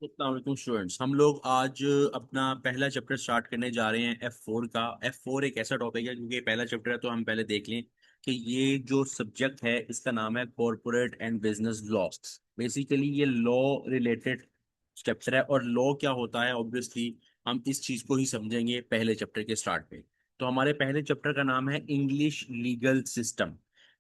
अस्सलाम वालेकुम स्टूडेंट्स। हम लोग आज अपना पहला चैप्टर स्टार्ट करने जा रहे हैं F4 का। F4 एक ऐसा टॉपिक है, क्योंकि ये पहला चैप्टर है तो हम पहले देख लें कि ये जो सब्जेक्ट है इसका नाम है corporate and business law. Basically ये लॉ रिलेटेड चैप्टर है, और लॉ क्या होता है ऑब्वियसली हम इस चीज को ही समझेंगे पहले चैप्टर के स्टार्ट पे। तो हमारे पहले चैप्टर का नाम है इंग्लिश लीगल सिस्टम।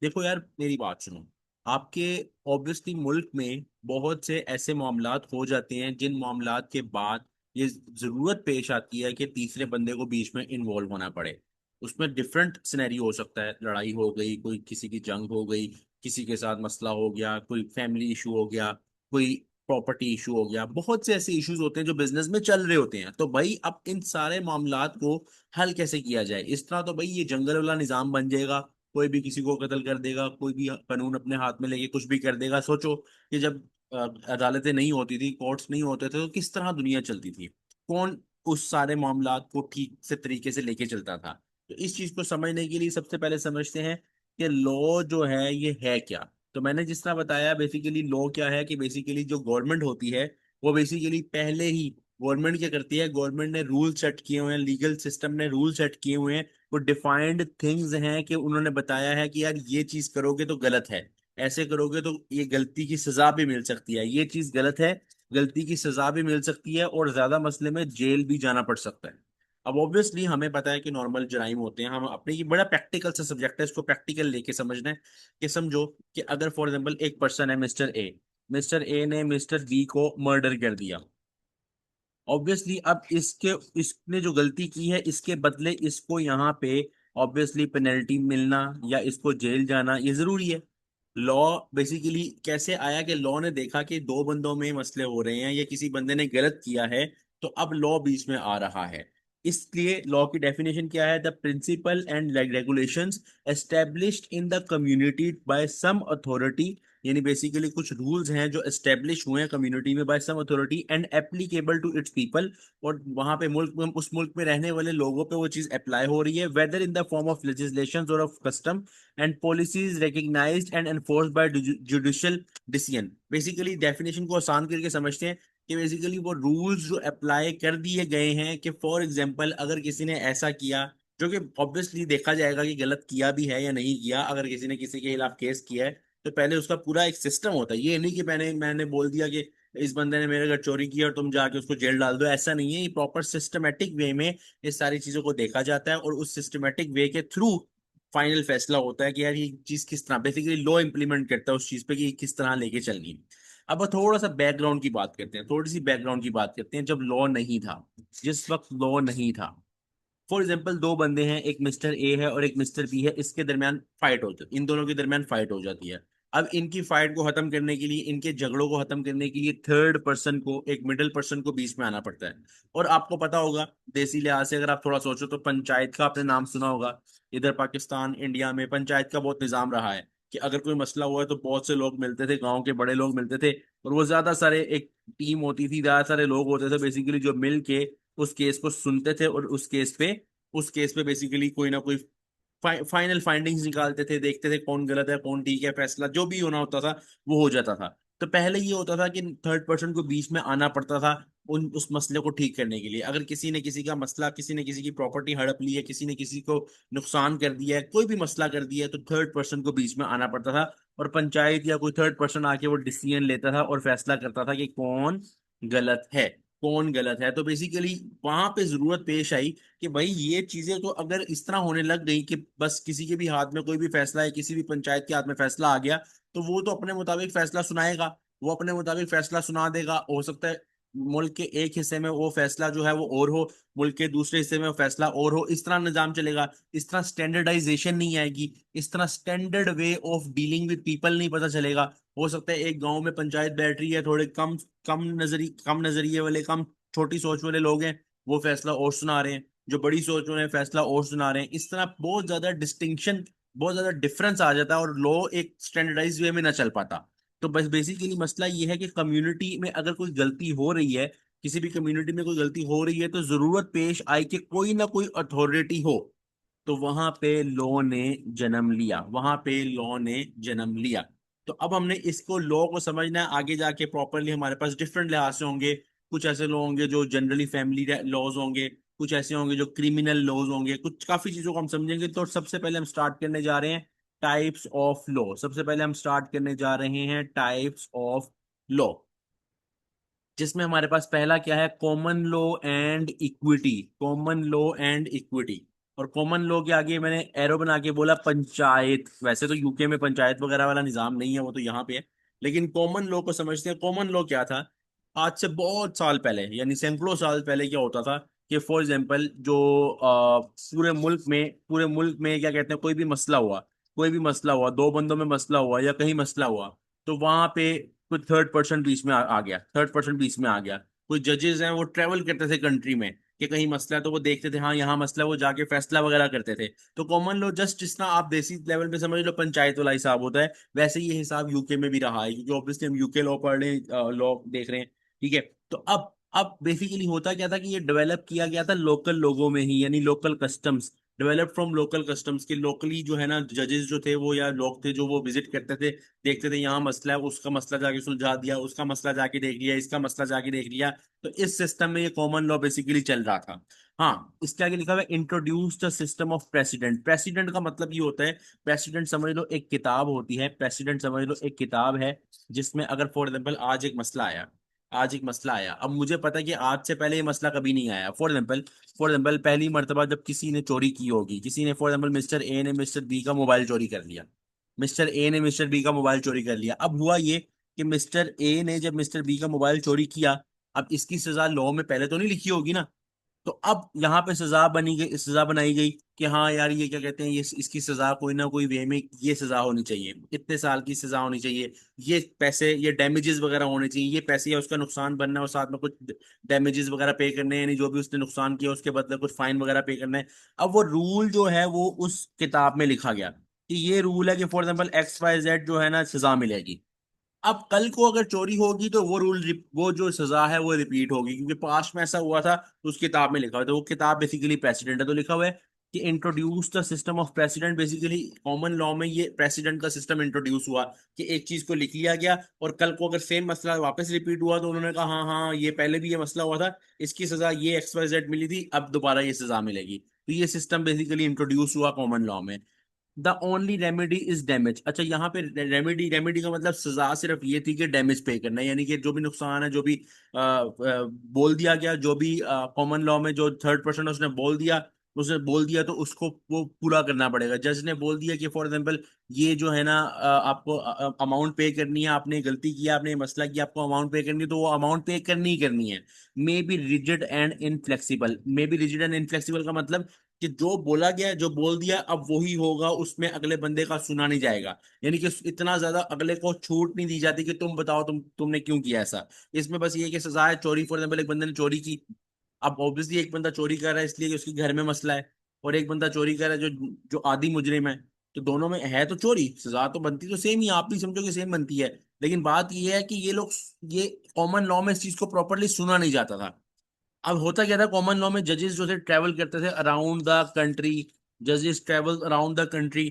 देखो यार, मेरी बात सुनो। आपके ऑब्वियसली मुल्क में बहुत से ऐसे मामलात हो जाते हैं जिन मामलात के बाद ये जरूरत पेश आती है कि तीसरे बंदे को बीच में इन्वॉल्व होना पड़े। उसमें डिफरेंट सिनेरियो हो सकता है, लड़ाई हो गई, कोई किसी की जंग हो गई, किसी के साथ मसला हो गया, कोई फैमिली इशू हो गया, कोई प्रॉपर्टी इशू हो गया। बहुत से ऐसे इश्यूज होते हैं जो बिजनेस में चल रहे होते हैं। तो भाई अब इन सारे मामलात को हल कैसे किया जाए? इस तरह तो भाई ये जंगल वाला निजाम बन जाएगा, कोई भी किसी को कत्ल कर देगा, कोई भी कानून अपने हाथ में लेके कुछ भी कर देगा। सोचो कि जब अदालतें नहीं होती थी, कोर्ट्स नहीं होते थे, तो किस तरह दुनिया चलती थी? कौन उस सारे मामलात को ठीक से तरीके से लेके चलता था? तो इस चीज को समझने के लिए सबसे पहले समझते हैं कि लॉ जो है ये है क्या। तो मैंने जिस तरह बताया, बेसिकली लॉ क्या है कि बेसिकली जो गवर्नमेंट होती है वो बेसिकली पहले ही गवर्नमेंट क्या करती है, गवर्नमेंट ने रूल सेट किए हुए हैं, लीगल सिस्टम ने रूल सेट किए हुए हैं। वो डिफाइंड थिंग्स हैं कि उन्होंने बताया है कि यार ये चीज करोगे तो गलत है, ऐसे करोगे तो ये गलती की सजा भी मिल सकती है, ये चीज गलत है, गलती की सजा भी मिल सकती है, और ज्यादा मसले में जेल भी जाना पड़ सकता है। अब ऑब्वियसली हमें पता है कि नॉर्मल जराइम होते हैं, हम अपने ये बड़ा प्रैक्टिकल सा सब्जेक्ट है, इसको प्रैक्टिकल लेके समझना है। कि समझो कि अगर फॉर एग्जाम्पल एक पर्सन है, मिस्टर ए ने मिस्टर बी को मर्डर कर दिया। ऑब्वियसली अब इसके इसने जो गलती की है इसके बदले इसको यहाँ पे ऑब्वियसली पेनल्टी मिलना या इसको जेल जाना ये जरूरी है। लॉ बेसिकली कैसे आया कि लॉ ने देखा कि दो बंदों में मसले हो रहे हैं या किसी बंदे ने गलत किया है, तो अब लॉ बीच में आ रहा है। इसलिए लॉ की डेफिनेशन क्या है? The principle and regulations established in the community by some authority. यानी बेसिकली कुछ रूल्स हैं जो एस्टेब्लिश हुए हैं कम्युनिटी में by some authority and applicable to its people. और वहां पे मुल्क में, उस मुल्क में रहने वाले लोगों पे वो चीज अप्लाई हो रही है, whether in the form of legislation और of custom and policies recognised and enforced by judicial decision. Basically definition को आसान करके समझते हैं कि बेसिकली वो रूल्स जो अप्लाई कर दिए गए हैं कि फॉर एग्जाम्पल अगर किसी ने ऐसा किया, जो कि ऑब्वियसली देखा जाएगा कि गलत किया भी है या नहीं किया, अगर किसी ने किसी के खिलाफ केस किया है तो पहले उसका पूरा एक सिस्टम होता है। ये नहीं कि मैंने मैंने बोल दिया कि इस बंदे ने मेरे घर चोरी की और तुम जाके उसको जेल डाल दो, ऐसा नहीं है। ये प्रॉपर सिस्टमेटिक वे में इस सारी चीजों को देखा जाता है, और उस सिस्टमेटिक वे के थ्रू फाइनल फैसला होता है कि यार ये चीज किस तरह, बेसिकली लॉ इंप्लीमेंट करता है उस चीज पे कि किस तरह लेके चलनी है। अब थोड़ा सा बैकग्राउंड की बात करते हैं, थोड़ी सी बैकग्राउंड की बात करते हैं। जब लॉ नहीं था, जिस वक्त लॉ नहीं था, फॉर एग्जाम्पल दो बंदे हैं, एक मिस्टर ए है और एक मिस्टर बी है, इसके दरमियान फाइट होती है, इन दोनों के दरमियान फाइट हो जाती है। अब इनकी फाइट को खत्म करने के लिए, इनके झगड़ों को खत्म करने के लिए थर्ड पर्सन को, एक मिडिल पर्सन को बीच में आना पड़ता है। और आपको पता होगा, देसी लिहाज से अगर आप थोड़ा सोचो तो पंचायत का आपने नाम सुना होगा। इधर पाकिस्तान इंडिया में पंचायत का बहुत निजाम रहा है कि अगर कोई मसला हुआ है तो बहुत से लोग मिलते थे, गांव के बड़े लोग मिलते थे, और वो ज्यादा सारे, एक टीम होती थी, ज्यादा सारे लोग होते थे बेसिकली जो मिल के उस केस को सुनते थे, और उस केस पे बेसिकली कोई ना कोई फाइनल फाइंडिंग्स निकालते थे, देखते थे कौन गलत है कौन ठीक है, फैसला जो भी होना होता था वो हो जाता था। तो पहले ये होता था कि थर्ड पर्सन को बीच में आना पड़ता था उन उस मसले को ठीक करने के लिए। अगर किसी ने किसी का मसला, किसी ने किसी की प्रॉपर्टी हड़प ली है, किसी ने किसी को नुकसान कर दिया है, कोई भी मसला कर दिया है, तो थर्ड पर्सन को बीच में आना पड़ता था, और पंचायत या कोई थर्ड पर्सन आके वो डिसीजन लेता था और फैसला करता था कि कौन गलत है, कौन गलत है। तो बेसिकली वहां पे जरूरत पेश आई कि भाई ये चीजें तो अगर इस तरह होने लग गई कि बस किसी के भी हाथ में कोई भी फैसला है, किसी भी पंचायत के हाथ में फैसला आ गया, तो वो तो अपने मुताबिक फैसला सुनाएगा, वो अपने मुताबिक फैसला सुना देगा। हो सकता है मुल्क के एक हिस्से में वो फैसला जो है वो और हो, मुल्क के दूसरे हिस्से में वो फैसला और हो, इस तरह निजाम चलेगा। इस तरह स्टैंडर्डाइजेशन नहीं आएगी, इस तरह standard way of dealing with people नहीं पता चलेगा। हो सकता है एक गांव में पंचायत बैठ रही है, थोड़े कम नजरिए वाले, कम छोटी सोच वाले लोग हैं, वो फैसला और सुना रहे हैं, जो बड़ी सोच वाले हैं फैसला और सुना रहे हैं। इस तरह बहुत ज्यादा डिस्टिंक्शन, बहुत ज्यादा डिफरेंस आ जाता है, और लॉ एक स्टैंडर्डाइज वे में ना चल पाता। तो बस बेसिकली मसला ये है कि कम्युनिटी में अगर कोई गलती हो रही है, किसी भी कम्युनिटी में कोई गलती हो रही है, तो जरूरत पेश आई कि कोई ना कोई अथॉरिटी हो। तो वहां पे लॉ ने जन्म लिया, वहां पे लॉ ने जन्म लिया। तो अब हमने इसको लॉ को समझना है, आगे जाके प्रॉपरली हमारे पास डिफरेंट लिहाज से होंगे। कुछ ऐसे लॉ होंगे जो जनरली फैमिली लॉज होंगे, कुछ ऐसे होंगे जो क्रिमिनल लॉज होंगे, कुछ काफी चीजों को हम समझेंगे। तो सबसे पहले हम स्टार्ट करने जा रहे हैं टाइप्स ऑफ लॉ। सबसे पहले हम स्टार्ट करने जा रहे हैं टाइप्स ऑफ लॉ, जिसमें हमारे पास पहला क्या है, common law and equity. Common law and equity. और कॉमन लॉ के आगे मैंने एरो बना के बोला पंचायत। वैसे तो यूके में पंचायत वगैरह वाला निजाम नहीं है, वो तो यहाँ पे है, लेकिन कॉमन लॉ को समझते हैं। कॉमन लॉ क्या था? आज से बहुत साल पहले, यानी सैकड़ों साल पहले क्या होता था कि फॉर एग्जाम्पल जो पूरे मुल्क में क्या कहते हैं, कोई भी मसला हुआ, कोई भी मसला हुआ, दो बंदों में मसला हुआ या कहीं मसला हुआ, तो वहां पे कोई थर्ड पर्सन बीच में आ गया, थर्ड पर्सन बीच में आ गया। कोई जजेस हैं वो ट्रेवल करते थे कंट्री में कि कहीं मसला है, तो वो देखते थे हाँ यहाँ मसला है, वो जाके फैसला वगैरह करते थे। तो कॉमन लॉ जस्ट जितना आप देसी लेवल पे समझ लो पंचायत वाला हिसाब होता है, वैसे ये हिसाब यूके में भी रहा है, क्योंकि ऑब्वियसली हम यूके लॉ पढ़ रहे हैं, लॉ देख रहे हैं। ठीक है। तो अब बेसिकली होता क्या था कि ये डेवलप किया गया था लोकल लोगों में ही, यानी local customs, develop from local customs के। लोकली जो है ना जजेस जो थे वो, या लोग थे जो वो विजिट करते थे, देखते थे यहाँ मसला है, उसका मसला जाके सुलझा दिया, उसका मसला जाके देख लिया, इसका मसला जाके देख लिया। तो इस सिस्टम में ये कॉमन लॉ बेसिकली चल रहा था। हाँ, इसके आगे लिखा हुआ है introduce the system of president. President का मतलब ये होता है, प्रेसिडेंट समझ लो एक किताब होती है, प्रेसिडेंट समझ लो एक किताब है, जिसमें अगर फॉर एग्जाम्पल आज एक मसला आया, आज एक मसला आया, अब मुझे पता है कि आज से पहले ये मसला कभी नहीं आया। फॉर एग्जाम्पल पहली मर्तबा जब किसी ने चोरी की होगी, किसी ने फॉर एग्जाम्पल मिस्टर ए ने मिस्टर बी का मोबाइल चोरी कर लिया, मिस्टर ए ने मिस्टर बी का मोबाइल चोरी कर लिया। अब हुआ ये कि मिस्टर ए ने जब मिस्टर बी का मोबाइल चोरी किया, अब इसकी सजा लॉ में पहले तो नहीं लिखी होगी ना। तो अब यहाँ पे सजा बनी गई, सजा बनाई गई कि हाँ यार ये क्या कहते हैं, ये इसकी सजा कोई ना कोई वे में ये सजा होनी चाहिए, इतने साल की सजा होनी चाहिए, ये पैसे, ये डैमेजेस वगैरह होने चाहिए, ये पैसे या उसका नुकसान बनना है और साथ में कुछ डैमेजेस वगैरह पे करने हैं, यानी जो भी उसने नुकसान किया उसके बदले कुछ फाइन वगैरह पे करना है। अब वो रूल जो है वो उस किताब में लिखा गया कि ये रूल है कि for example x y z जो है ना सजा मिलेगी। अब कल को अगर चोरी होगी तो वो वो जो सजा है वो रिपीट होगी, क्योंकि पास्ट में ऐसा हुआ था, तो उस किताब में लिखा हुआ है। तो वो किताब बेसिकली प्रेसिडेंट है, तो लिखा हुआ है कि introduce the system of president. Basically common law में ये प्रेसिडेंट का सिस्टम इंट्रोड्यूस हुआ कि एक चीज को लिख लिया गया, और कल को अगर सेम मसला वापस रिपीट हुआ तो उन्होंने कहा हाँ हाँ ये पहले भी ये मसला हुआ था, इसकी सजा ये एक्स वाई जेड मिली थी, अब दोबारा ये सजा मिलेगी। तो ये सिस्टम बेसिकली इंट्रोड्यूस हुआ कॉमन लॉ में। The only remedy is damage. अच्छा, यहाँ पे रेमेडी, रेमेडी का मतलब सजा सिर्फ ये थी कि डैमेज पे करना है, यानी कि जो भी नुकसान है, जो भी बोल दिया गया, जो भी कॉमन लॉ में जो थर्ड पर्सन उसने बोल दिया, तो उसको वो पूरा करना पड़ेगा। जज ने बोल दिया कि फॉर एग्जाम्पल ये जो है ना आपको अमाउंट पे करनी है, आपने गलती किया, आपने ये मसला किया, आपको अमाउंट पे करनी है, तो वो अमाउंट पे करनी ही करनी है। May be rigid and inflexible. May be rigid and inflexible का मतलब कि जो बोला गया, जो बोल दिया, अब वही होगा, उसमें अगले बंदे का सुना नहीं जाएगा। यानी कि इतना ज्यादा अगले को छूट नहीं दी जाती कि तुम बताओ, तुमने क्यों किया ऐसा। इसमें बस ये कि सजा है चोरी। फॉर एग्जाम्पल एक बंदे ने चोरी की, अब ऑब्वियसली एक बंदा चोरी कर रहा है इसलिए कि उसके घर में मसला है, और एक बंदा चोरी कर रहा है जो जो आदि मुजरिम है। तो दोनों में है तो चोरी, सजा तो बनती तो सेम ही, आप भी समझो कि सेम बनती है। लेकिन बात ये है कि ये लोग, ये कॉमन लॉ में इस चीज को प्रॉपरली सुना नहीं जाता था। अब होता क्या था, कॉमन लॉ में जजेस जो थे ट्रेवल करते थे अराउंड द कंट्री। जजेस ट्रेवल अराउंड द कंट्री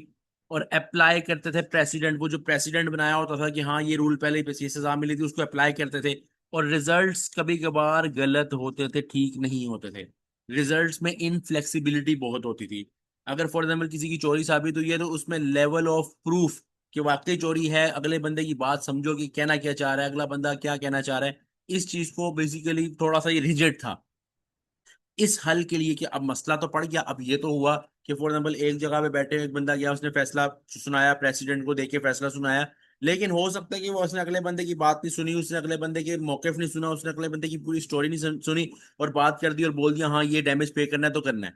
और अप्लाई करते थे प्रेसिडेंट, वो जो प्रेसिडेंट बनाया होता था कि हाँ ये रूल पहले ये सजा मिली थी, उसको अप्लाई करते थे। और रिजल्ट्स कभी कभार गलत होते थे, ठीक नहीं होते थे। रिजल्ट्स में इनफ्लेक्सिबिलिटी बहुत होती थी। अगर फॉर एग्जाम्पल किसी की चोरी साबित हुई है, तो उसमें लेवल ऑफ प्रूफ कि वाकई चोरी है, अगले बंदे की बात समझो कि कहना क्या चाह रहा है, अगला बंदा क्या कहना चाह रहा है, इस चीज को बेसिकली थोड़ा सा ये रिजिड था। इस हल के लिए कि अब मसला तो पड़ गया, अब ये तो हुआ कि फॉर एग्जाम्पल एक जगह पे बैठे एक बंदा गया, उसने फैसला सुनाया, प्रेसिडेंट को देके फैसला सुनाया, लेकिन हो सकता है कि वो उसने अगले बंदे की बात नहीं सुनी, उसने अगले बंदे के मौकिफ नहीं सुना, उसने अगले बंदे की पूरी स्टोरी नहीं सुनी, और बात कर दी और बोल दिया हाँ ये डैमेज पे करना है तो करना है।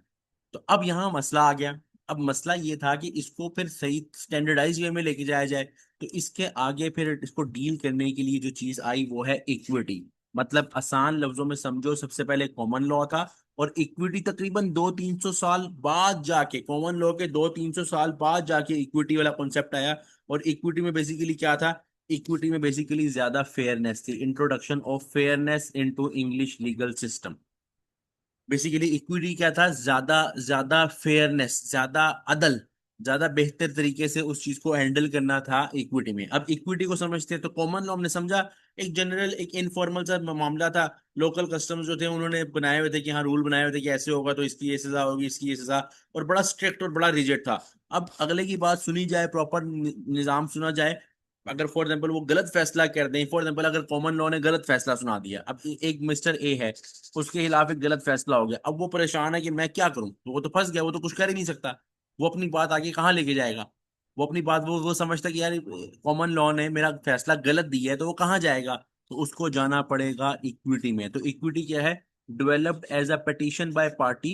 तो अब यहाँ मसला आ गया। अब मसला ये था कि इसको फिर सही स्टैंडर्डाइज वे में लेके जाया जाए। तो इसके आगे फिर इसको डील करने के लिए जो चीज आई वो है इक्विटी। मतलब आसान लफ्जों में समझो, सबसे पहले कॉमन लॉ था, और इक्विटी तकरीबन 200-300 साल बाद जाके, कॉमन लॉ के 200-300 साल बाद जाके इक्विटी वाला कॉन्सेप्ट आया। और इक्विटी में बेसिकली क्या था, इक्विटी में बेसिकली ज्यादा फेयरनेस थी, introduction of fairness into English legal system. Basically equity क्या था, ज्यादा ज्यादा फेयरनेस, ज्यादा अदल, ज्यादा बेहतर तरीके से उस चीज को हैंडल करना था इक्विटी में। अब इक्विटी को समझते हैं तो कॉमन लॉ हमने समझा एक जनरल एक इनफॉर्मल सा मामला था। लोकल कस्टम्स जो थे उन्होंने बनाए हुए थे कि हाँ रूल बनाए हुए थे कि ऐसे होगा तो इसकी ये सजा होगी, इसकी ये सजा, और बड़ा स्ट्रिक्ट और बड़ा रिजिड था। अब अगले की बात सुनी जाए, प्रॉपर निजाम सुना जाए। अगर फॉर एग्जाम्पल वो गलत फैसला कर दें, फॉर एग्जाम्पल अगर कॉमन लॉ ने गलत फैसला सुना दिया, अब एक मिस्टर ए है, उसके खिलाफ एक गलत फैसला हो गया, अब वो परेशान है कि मैं क्या करूं, तो वो तो फंस गया, वो तो कुछ कर ही नहीं सकता। वो अपनी बात आगे कहाँ लेके जाएगा? वो अपनी बात वो समझता कि यार कॉमन लॉ ने मेरा फैसला गलत दिया है, तो वो कहाँ जाएगा? तो उसको जाना पड़ेगा इक्विटी में। तो इक्विटी क्या है? Developed as a petition by party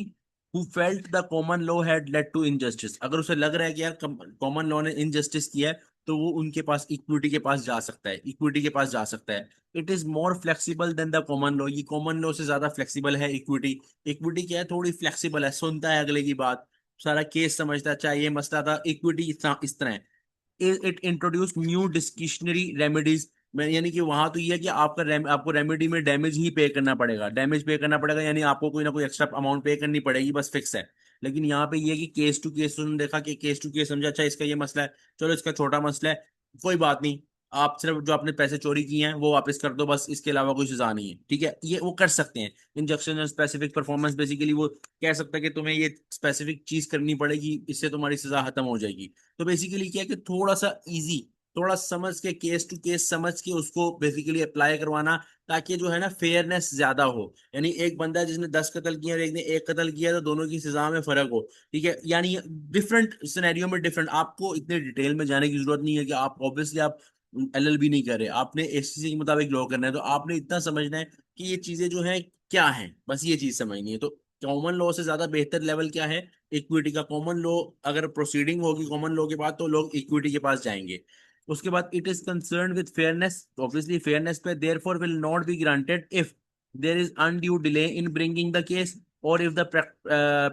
who felt the common law had led to injustice. अगर उसे लग रहा है कि यार कॉमन लॉ ने इनजस्टिस किया है, तो वो उनके पास इक्विटी के पास जा सकता है, इक्विटी के पास जा सकता है। It is more flexible than the common law. ये कॉमन लॉ से ज्यादा फ्लेक्सिबल है इक्विटी। इक्विटी क्या है? थोड़ी फ्लेक्सिबल है, सुनता है अगले की बात, सारा केस समझता है। चाहे ये मसला था, इक्विटी इस तरह है। It introduce new discretionary remedies. मैं यानी कि वहां तो ये है कि आपको रेमेडी में डैमेज ही पे करना पड़ेगा, डैमेज पे करना पड़ेगा, यानी आपको कोई ना कोई एक्स्ट्रा अमाउंट पे करनी पड़ेगी, बस फिक्स है। लेकिन यहाँ पे ये है कि केस टू केस, उन्होंने देखा कि केस टू केस समझा, अच्छा इसका ये मसला है, चलो इसका छोटा मसला है, कोई बात नहीं, आप सिर्फ जो आपने पैसे चोरी किए हैं वो वापस कर दो, बस इसके अलावा कोई सजा नहीं है, ठीक है, ये वो कर सकते हैं। इंजक्शन स्पेसिफिक परफॉर्मेंस, बेसिकली वो कह सकता है कि तुम्हें ये स्पेसिफिक चीज करनी पड़ेगी, इससे तुम्हारी सजा खत्म हो जाएगी। तो बेसिकली क्या है कि थोड़ा सा इजी, थोड़ा समझ के, केस टू केस समझ के उसको बेसिकली अप्लाई करवाना, ताकि जो है ना फेयरनेस ज्यादा हो। यानी एक बंदा है जिसने 10 कत्ल किया और एक ने एक कत्ल किया, तो दोनों की सजा में फर्क हो, ठीक है। यानी डिफरेंट सिनेरियो में डिफरेंट, आपको इतने डिटेल में जाने की जरूरत नहीं है कि आप ऑब्वियसली आप एलएलबी नहीं कर रहे, आपने एससीसी के मुताबिक लॉ करना है, तो आपने इतना समझना है कि ये चीजें जो है क्या है, बस ये चीज समझनी है। तो कॉमन लॉ से ज्यादा बेहतर लेवल क्या है? इक्विटी का। कॉमन लॉ अगर प्रोसीडिंग होगी कॉमन लॉ के बाद, तो लोग इक्विटी के पास जाएंगे। उसके बाद it is concern with fairness, obviously fairness पे, therefore will not be granted if there is undue delay in bringing the case, और if the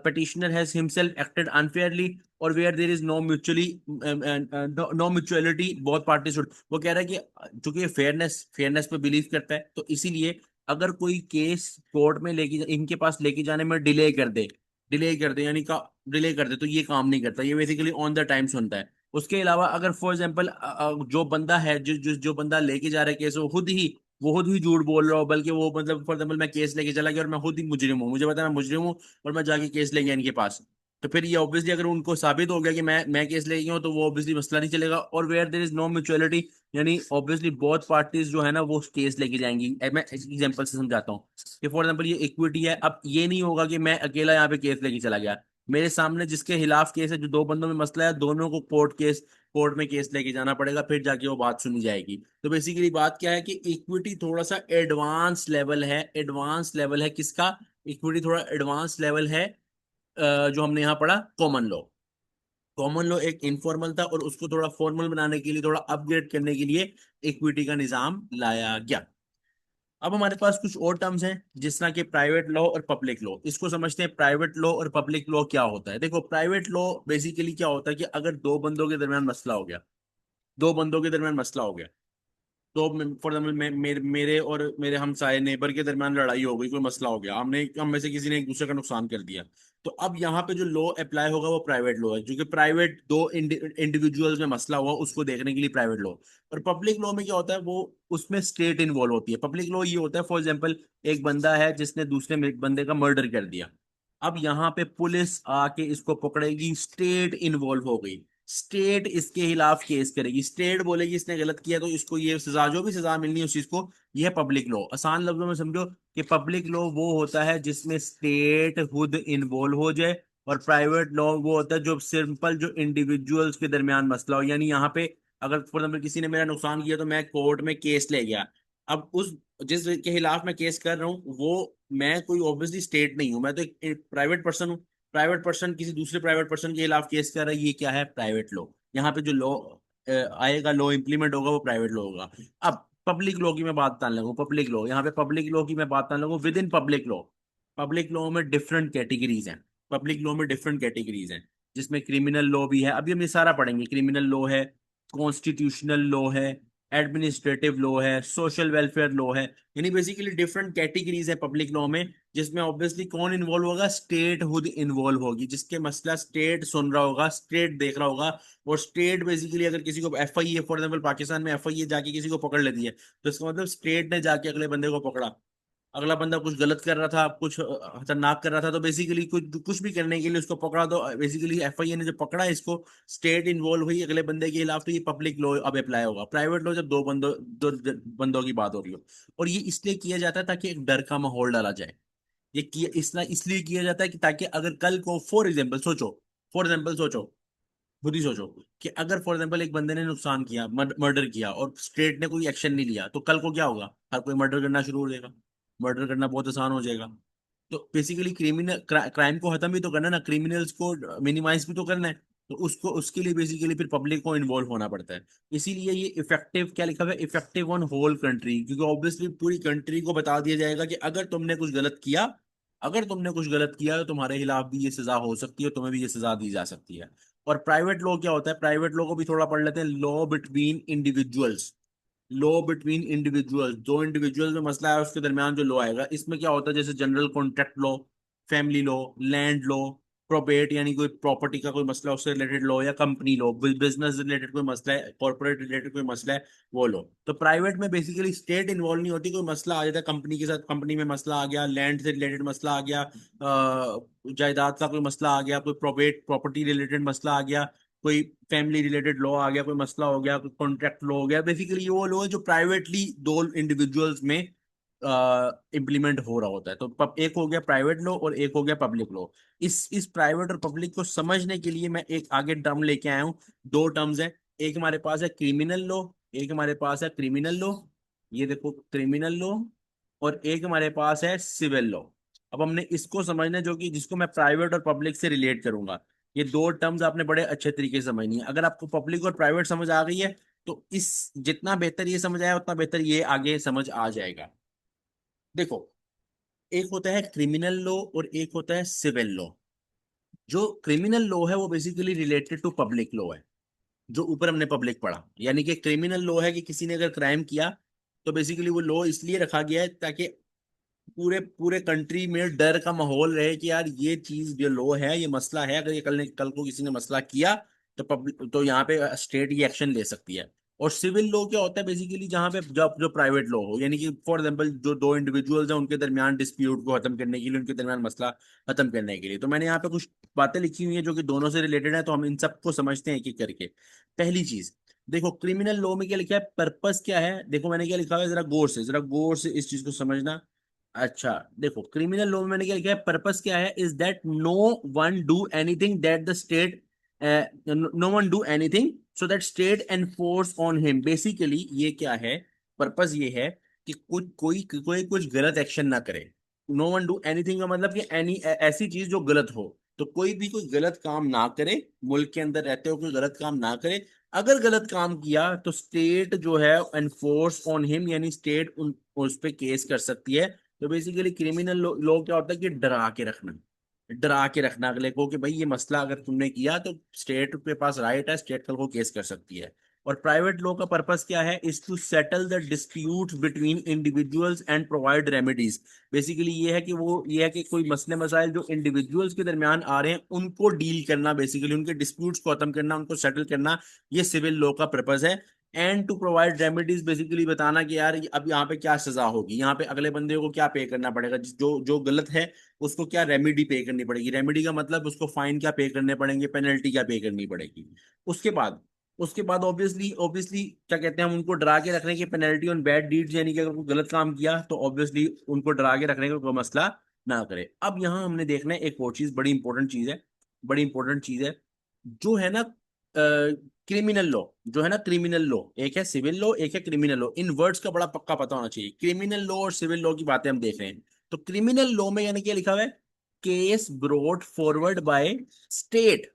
petitioner has himself acted unfairly, और where there is no mutually no mutuality both party should. वो कह रहा है कि चूंकि ये fairness fairness पे बिलीव करता है, तो इसीलिए अगर कोई केस कोर्ट में लेके इनके पास लेके जाने में डिले कर दे यानी का डिले कर दे, तो ये काम नहीं करता, ये बेसिकली ऑन द टाइम सुनता है। उसके अलावा अगर फॉर एग्जाम्पल जो बंदा है, जो बंदा लेके जा रहा है केस, वो खुद ही झूठ बोल रहा हो, बल्कि वो मतलब फॉर एग्जाम्पल मैं केस लेके चला गया और मैं खुद ही मुजरिम हूँ, मुझे पता है मैं मुजरिम हूँ, और मैं जाके केस ले गया इनके पास, तो फिर ये ऑब्वियसली अगर उनको साबित हो गया कि मैं केस ले गया हूँ, तो वो ऑब्वियसली मसला नहीं चलेगा। और where there is no mutuality, यानी ऑब्वियसली बोथ पार्टीज जो है ना वो केस लेके जाएंगी। मैं एग्जांपल से समझाता हूँ कि फॉर एग्जांपल ये इक्विटी है, अब ये नहीं होगा कि मैं अकेला यहाँ पे केस लेके चला गया, मेरे सामने जिसके खिलाफ केस है, जो दो बंदों में मसला है, दोनों को कोर्ट में केस लेके जाना पड़ेगा, फिर जाके वो बात सुनी जाएगी। तो बेसिकली बात क्या है कि इक्विटी थोड़ा सा एडवांस लेवल है, एडवांस लेवल है किसका? इक्विटी थोड़ा एडवांस लेवल है। जो हमने यहाँ पढ़ा कॉमन लॉ, कॉमन लॉ एक इनफॉर्मल था, और उसको थोड़ा फॉर्मल बनाने के लिए, थोड़ा अपग्रेड करने के लिए इक्विटी का निजाम लाया गया। अब हमारे पास कुछ और टर्म्स हैं, जिस तरह के प्राइवेट लॉ और पब्लिक लॉ। इसको समझते हैं, प्राइवेट लॉ और पब्लिक लॉ क्या होता है। देखो प्राइवेट लॉ बेसिकली क्या होता है कि अगर दो बंदों के दरमियान मसला हो गया, दो बंदों के दरमियान मसला हो गया, तो फॉर एग्जाम्पल मेरे और मेरे हमसाए नेबर के दरमियान लड़ाई हो गई, कोई मसला हो गया, हम में से किसी ने एक दूसरे का नुकसान कर दिया, तो अब यहाँ पे जो लॉ अप्लाई होगा वो प्राइवेट लॉ है, क्योंकि प्राइवेट दो इंडिविजुअल्स में मसला हुआ उसको देखने के लिए प्राइवेट लॉ। और पब्लिक लॉ में क्या होता है, वो उसमें स्टेट इन्वॉल्व होती है। पब्लिक लॉ ये होता है फॉर एग्जाम्पल एक बंदा है जिसने दूसरे बंदे का मर्डर कर दिया, अब यहाँ पे पुलिस आके इसको पकड़ेगी, स्टेट इन्वॉल्व हो गई, स्टेट इसके खिलाफ केस करेगी, स्टेट बोलेगी इसने गलत किया तो इसको ये सजा, जो भी सजा मिलनी है उस चीज को, ये है पब्लिक लॉ। आसान लफ्जों में समझो कि पब्लिक लॉ वो होता है जिसमें स्टेट खुद इन्वॉल्व हो जाए, और प्राइवेट लॉ वो होता है जो सिंपल जो इंडिविजुअल्स के दरमियान मसला हो। यानी यहाँ पे अगर फॉर एग्जाम्पल किसी ने मेरा नुकसान किया, तो मैं कोर्ट में केस ले गया, अब उस जिस के खिलाफ मैं केस कर रहा हूँ वो, मैं कोई ऑब्वियसली स्टेट नहीं हूँ, मैं तो एक प्राइवेट पर्सन हूँ। प्राइवेट पर्सन किसी दूसरे प्राइवेट पर्सन के खिलाफ केस कर रहा है, ये क्या है? Private law. यहाँ पे जो लॉ आएगा, लॉ इंप्लीमेंट होगा, वो प्राइवेट लॉ होगा। अब पब्लिक लॉ की मैं बात करने लगूँ, पब्लिक लॉ, यहाँ पे पब्लिक लॉ की मैं बात करने लगूँ with in public law. Public law में डिफरेंट कैटेगरीज हैं, पब्लिक लॉ में डिफरेंट कैटेगरीज हैं, जिसमें क्रिमिनल लॉ भी है, अभी हम ये सारा पढ़ेंगे। क्रिमिनल लॉ है, कॉन्स्टिट्यूशनल लॉ है, एडमिनिस्ट्रेटिव लॉ है, सोशल वेलफेयर लॉ है। यानी बेसिकली डिफरेंट कैटेगरीज है पब्लिक लॉ में, जिसमें ऑब्वियसली कौन इन्वॉल्व होगा, स्टेट खुद इन्वॉल्व होगी, जिसके मसला स्टेट सुन रहा होगा, स्टेट देख रहा होगा। और स्टेट बेसिकली अगर किसी को एफआईए, फॉर एग्जाम्पल पाकिस्तान में एफआईए जाके किसी को पकड़ लेती है, तो इसका मतलब स्टेट ने जाके अगले बंदे को पकड़ा। अगला बंदा कुछ गलत कर रहा था, कुछ खतरनाक कर रहा था, तो बेसिकली कुछ कुछ भी करने के लिए उसको पकड़ा, तो बेसिकली एफआईए ने जो पकड़ा इसको, स्टेट इन्वॉल्व हुई अगले बंदे के खिलाफ, तो ये पब्लिक लॉ अब अप्लाई होगा। प्राइवेट लॉ जब दो बंदों की बात हो रही हो। और ये इसलिए किया जाता है ताकि एक डर का माहौल डाला जाए। ये किया इसलिए किया जाता है कि ताकि अगर कल को फॉर एग्जाम्पल सोचो, खुद ही सोचो कि अगर फॉर एग्जाम्पल एक बंदे ने नुकसान किया, मर्डर किया, और स्टेट ने कोई एक्शन नहीं लिया, तो कल को क्या होगा, हर कोई मर्डर करना शुरू हो जाएगा। मर्डर करना बहुत आसान हो जाएगा। तो बेसिकली क्राइम को खत्म भी तो करना है ना, क्रिमिनल्स को मिनिमाइज भी तो करना है। तो उसको उसके लिए बेसिकली फिर पब्लिक को इन्वॉल्व होना पड़ता है। इसीलिए ये इफेक्टिव क्या लिखा हुआ है, इफेक्टिव ऑन होल कंट्री, क्योंकि ऑब्वियसली पूरी कंट्री को बता दिया जाएगा कि अगर तुमने कुछ गलत किया तो तुम्हारे खिलाफ भी ये सजा हो सकती है, तुम्हें भी ये सजा दी जा सकती है। और प्राइवेट लॉ क्या होता है, प्राइवेट लॉ को भी थोड़ा पढ़ लेते हैं। लॉ बिटवीन इंडिविजुअल्स, दो इंडिविजुअल्स में मसला है उसके दरमियान जो लॉ आएगा, इसमें क्या होता है, जैसे general contract law, family law, land law, probate यानी कोई प्रॉपर्टी का कोई मसला उससे रिलेटेड लॉ, या कंपनी लॉ, बिजनेस रिलेटेड कोई मसला है, कॉर्पोरेट रिलेटेड कोई मसला है, वो लो। तो प्राइवेट में बेसिकली स्टेट इन्वॉल्व नहीं होती, कोई मसला आ जाता है कंपनी के साथ, कंपनी में मसला आ गया, लैंड से रिलेटेड मसला आ गया, जायदाद का कोई मसला आ गया, कोई प्रोबेट प्रॉपर्टी रिलेटेड मसला आ गया, कोई फैमिली रिलेटेड लॉ आ गया, कोई मसला हो गया, कोई कॉन्ट्रैक्ट लॉ हो गया। बेसिकली वो लॉ है जो प्राइवेटली दो इंडिविजुअल्स में इम्प्लीमेंट हो रहा होता है। तो एक हो गया प्राइवेट लॉ और एक हो गया पब्लिक लॉ। इस प्राइवेट और पब्लिक को समझने के लिए मैं एक आगे टर्म लेके आया हूँ। दो टर्म्स है, एक हमारे पास है क्रिमिनल लॉ, एक हमारे पास है क्रिमिनल लॉ, ये देखो क्रिमिनल लॉ, और एक हमारे पास है सिविल लॉ। अब हमने इसको समझना है, जो कि जिसको मैं प्राइवेट और पब्लिक से रिलेट करूंगा। ये दो टर्म्स आपने बड़े अच्छे तरीके से समझनी है। अगर आपको पब्लिक और प्राइवेट समझ आ गई है, तो इस जितना बेहतर ये समझ आया उतना बेहतर ये आगे समझ आ जाएगा। देखो, एक होता है क्रिमिनल लॉ और एक होता है सिविल लॉ। जो क्रिमिनल लॉ है वो basically related to public law है, जो ऊपर हमने पब्लिक पढ़ा। यानी कि क्रिमिनल लॉ है कि किसी ने अगर क्राइम किया, तो बेसिकली वो लॉ इसलिए रखा गया है ताकि पूरे पूरे कंट्री में डर का माहौल रहे कि यार ये चीज जो लॉ है, ये मसला है, अगर ये कल को किसी ने मसला किया, तो पब्लिक तो यहाँ पे स्टेट ये एक्शन ले सकती है। और सिविल लॉ क्या होता है, बेसिकली जहाँ पे जो जो प्राइवेट लॉ हो, यानी कि फॉर एग्जांपल जो दो इंडिविजुअल्स हैं उनके दरमियान डिस्प्यूट को खत्म करने के लिए, उनके दरमियान मसला खत्म करने के लिए। तो मैंने यहाँ पे कुछ बातें लिखी हुई हैं जो कि दोनों से रिलेटेड है, तो हम इन सबको समझते हैं एक एक करके। पहली चीज, देखो क्रिमिनल लॉ में क्या लिखा है, पर्पस क्या है, देखो मैंने क्या लिखा है, जरा गौर से इस चीज को समझना। अच्छा, देखो क्रिमिनल लॉ में मैंने क्या लिखा है, पर्पस क्या है, is that no one do anything so that state enforce on him. Basically ये क्या है, पर्पस ये है कि कुछ कोई कोई कुछ गलत एक्शन ना करे। नो वन डू एनीथिंग का मतलब कि एनी ऐसी चीज जो गलत हो, तो कोई भी कोई गलत काम ना करे, मुल्क के अंदर रहते हो कोई गलत काम ना करे। अगर गलत काम किया तो स्टेट जो है एनफोर्स ऑन हिम, यानी स्टेट उस पे केस कर सकती है। तो बेसिकली क्रिमिनल लॉ क्या होता है कि डरा के रखना अगले को कि भाई ये मसला अगर तुमने किया तो स्टेट के पास राइट है, स्टेट कल को केस कर सकती है। और प्राइवेट लॉ का पर्पस क्या है, is to settle the dispute between individuals and provide remedies. Basically ये है कि कोई मसले मसाइल जो इंडिविजुअल्स के दरमियान आ रहे हैं उनको डील करना, बेसिकली उनके डिस्प्यूट्स को खत्म करना, उनको सेटल करना, ये सिविल लॉ का पर्पस है। And to provide remedies, basically बताना कि यार अब यहाँ पे क्या सजा होगी, यहाँ पे अगले बंदे को क्या पे करना पड़ेगा, जो जो गलत है उसको क्या रेमेडी पे करनी पड़ेगी। रेमेडी का मतलब उसको फाइन क्या पे करने पड़ेंगे, पेनल्टी क्या पे करनी पड़ेगी। उसके बाद उसके बाद ऑब्वियसली ऑब्वियसली क्या कहते हैं, हम उनको डरा के रखने की पेनल्टी ऑन बैड डीड्स, यानी कि अगर कोई गलत काम किया तो ऑब्वियसली उनको डरा के रखने का कोई मसला ना करे। अब यहाँ हमने देखना है एक और चीज, बड़ी इंपॉर्टेंट चीज है जो है ना, क्रिमिनल लॉ। जो है ना क्रिमिनल लॉ, एक है सिविल लॉ, एक है क्रिमिनल लॉ। इन वर्ड्स का बड़ा पक्का पता होना चाहिए। क्रिमिनल लॉ और सिविल लॉ की बातें हम देख रहे हैं। तो क्रिमिनल लॉ में यानी क्या लिखा हुआ है, case brought forward by state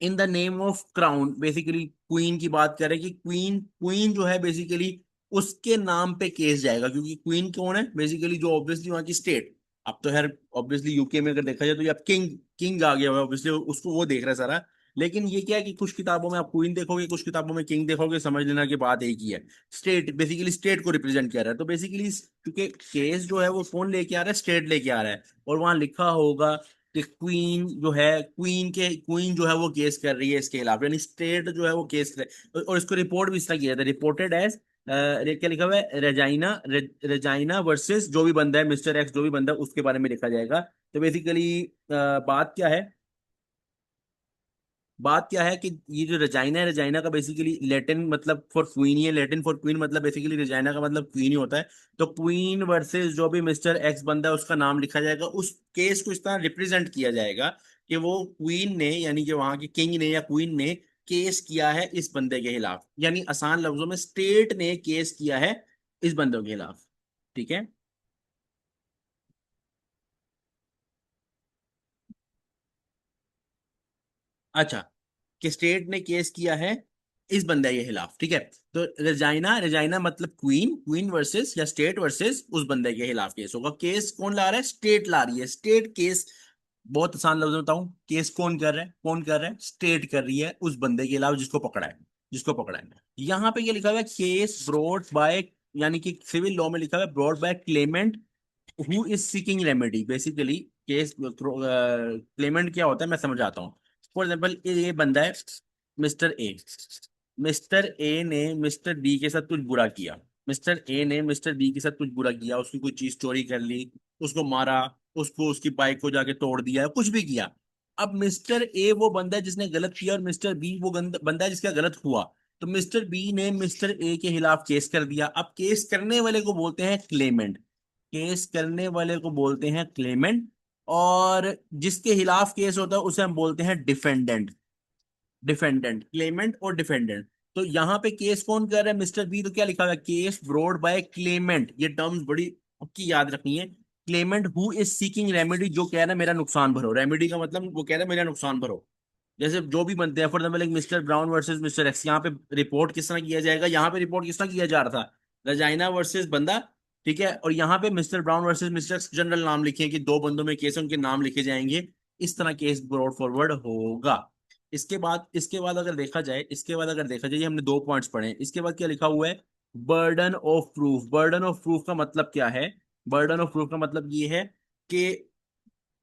in the name of crown. Basically queen की बात करें कि क्वीन क्वीन जो है बेसिकली उसके नाम पे केस जाएगा, क्योंकि क्वीन कौन है, बेसिकली जो ऑब्वियसली वहां की स्टेट। अब तो यार ऑब्वियसली यूके में अगर देखा जाए तो अब किंग किंग आ गया हुआ है, ऑब्वियसली उसको वो देख रहा है सारा। लेकिन ये क्या है कि कुछ किताबों में आप क्वीन देखोगे, कुछ किताबों में किंग देखोगे, समझ लेना कि बात एक ही है। स्टेट बेसिकली स्टेट को रिप्रेजेंट कर रहा है, तो बेसिकली क्योंकि केस जो है वो कौन लेके आ रहा है, स्टेट लेके आ रहा है। और वहां लिखा होगा कि क्वीन जो है, क्वीन जो है वो केस कर रही है इसके खिलाफ, यानी स्टेट जो है वो केस कर। और इसको रिपोर्ट भी इस तरह किया जाता है, रिपोर्टेड एज क्या लिखा हुआ है, रेजाइना वर्सेस जो भी बंदा है, मिस्टर एक्स जो भी बंदा है उसके बारे में लिखा जाएगा। तो बेसिकली बात क्या है, बात क्या है कि ये जो रजाइना है, रजाइना का बेसिकली लैटिन मतलब फॉर क्वीन ही है। लैटिन फॉर क्वीन मतलब बेसिकली रजाइना का मतलब क्वीन ही होता है। तो क्वीन वर्सेस जो भी मिस्टर एक्स बंदा है उसका नाम लिखा जाएगा, उस केस को इस तरह रिप्रेजेंट किया जाएगा कि वो क्वीन ने, यानी कि वहां के किंग ने या क्वीन ने केस किया है इस बंदे के खिलाफ, यानी आसान लफ्जों में स्टेट ने केस किया है इस बंदे के खिलाफ। ठीक है। अच्छा, कि स्टेट ने केस किया है इस बंदे के खिलाफ, ठीक है। तो रेजाइना, रेजाइना मतलब क्वीन, क्वीन वर्सेस या स्टेट वर्सेस उस बंदे के खिलाफ केस होगा। केस कौन ला रहा है, स्टेट ला रही है, स्टेट केस। बहुत आसान लफ्ज में बताऊं, केस कौन कर रहा है, कौन कर रहा है, स्टेट कर रही है उस बंदे के खिलाफ जिसको पकड़ा है, जिसको पकड़ा है। यहाँ पे ये लिखा हुआ है केस ब्रॉट बाय, यानी कि सिविल लॉ में लिखा हुआ है brought by Clement who is seeking remedy. Basically case Clement क्या होता है मैं समझ आता हूँ। फॉर एग्जाम्पल ये बंदा है मिस्टर ए, मिस्टर ए ने मिस्टर बी के साथ कुछ बुरा किया, मिस्टर ए ने मिस्टर बी के साथ कुछ बुरा किया, उसकी कोई चीज चोरी कर ली, उसको मारा, उसको उसकी बाइक को जाके तोड़ दिया, कुछ भी किया। अब मिस्टर ए वो बंदा है जिसने गलत किया, और मिस्टर बी वो बंदा है जिसका गलत हुआ। तो मिस्टर बी ने मिस्टर ए के खिलाफ केस कर दिया। अब केस करने वाले को बोलते हैं क्लेमेंट, केस करने वाले को बोलते हैं क्लेमेंट। और जिसके खिलाफ केस होता है उसे हम बोलते हैं डिफेंडेंट। डिफेंडेंट, क्लेमेंट और डिफेंडेंट। तो यहाँ पे केस कौन कर रहा है, मिस्टर बी। तो क्या लिखा हुआ है, केस ब्रॉड बाय क्लेमेंट। ये टर्म्स बड़ी आपकी याद रखनी है। Clement who is seeking remedy, जो कह रहा है मेरा नुकसान भरो। रेमेडी का मतलब वो कह रहा है मेरा नुकसान भरो। जैसे जो भी बनते हैं, फॉर एग्जाम्पल एक mister brown versus mister x, यहाँ पे रिपोर्ट किस तरह किया जाएगा, यहाँ पे रिपोर्ट किस तरह किया जा रहा था, रजाइना वर्सेस बंदा। ठीक है। और यहाँ पे mister brown versus mister x general नाम लिखे कि दो बंदों में केस है, उनके नाम लिखे जाएंगे। इस तरह केस ब्रॉड फॉरवर्ड होगा। इसके बाद अगर देखा जाए, इसके बाद अगर देखा जाए, ये हमने दो पॉइंट्स पढ़े हैं। इसके बाद क्या लिखा हुआ है, burden of proof. Burden of proof का मतलब क्या है, बर्डन ऑफ प्रूफ का मतलब ये है कि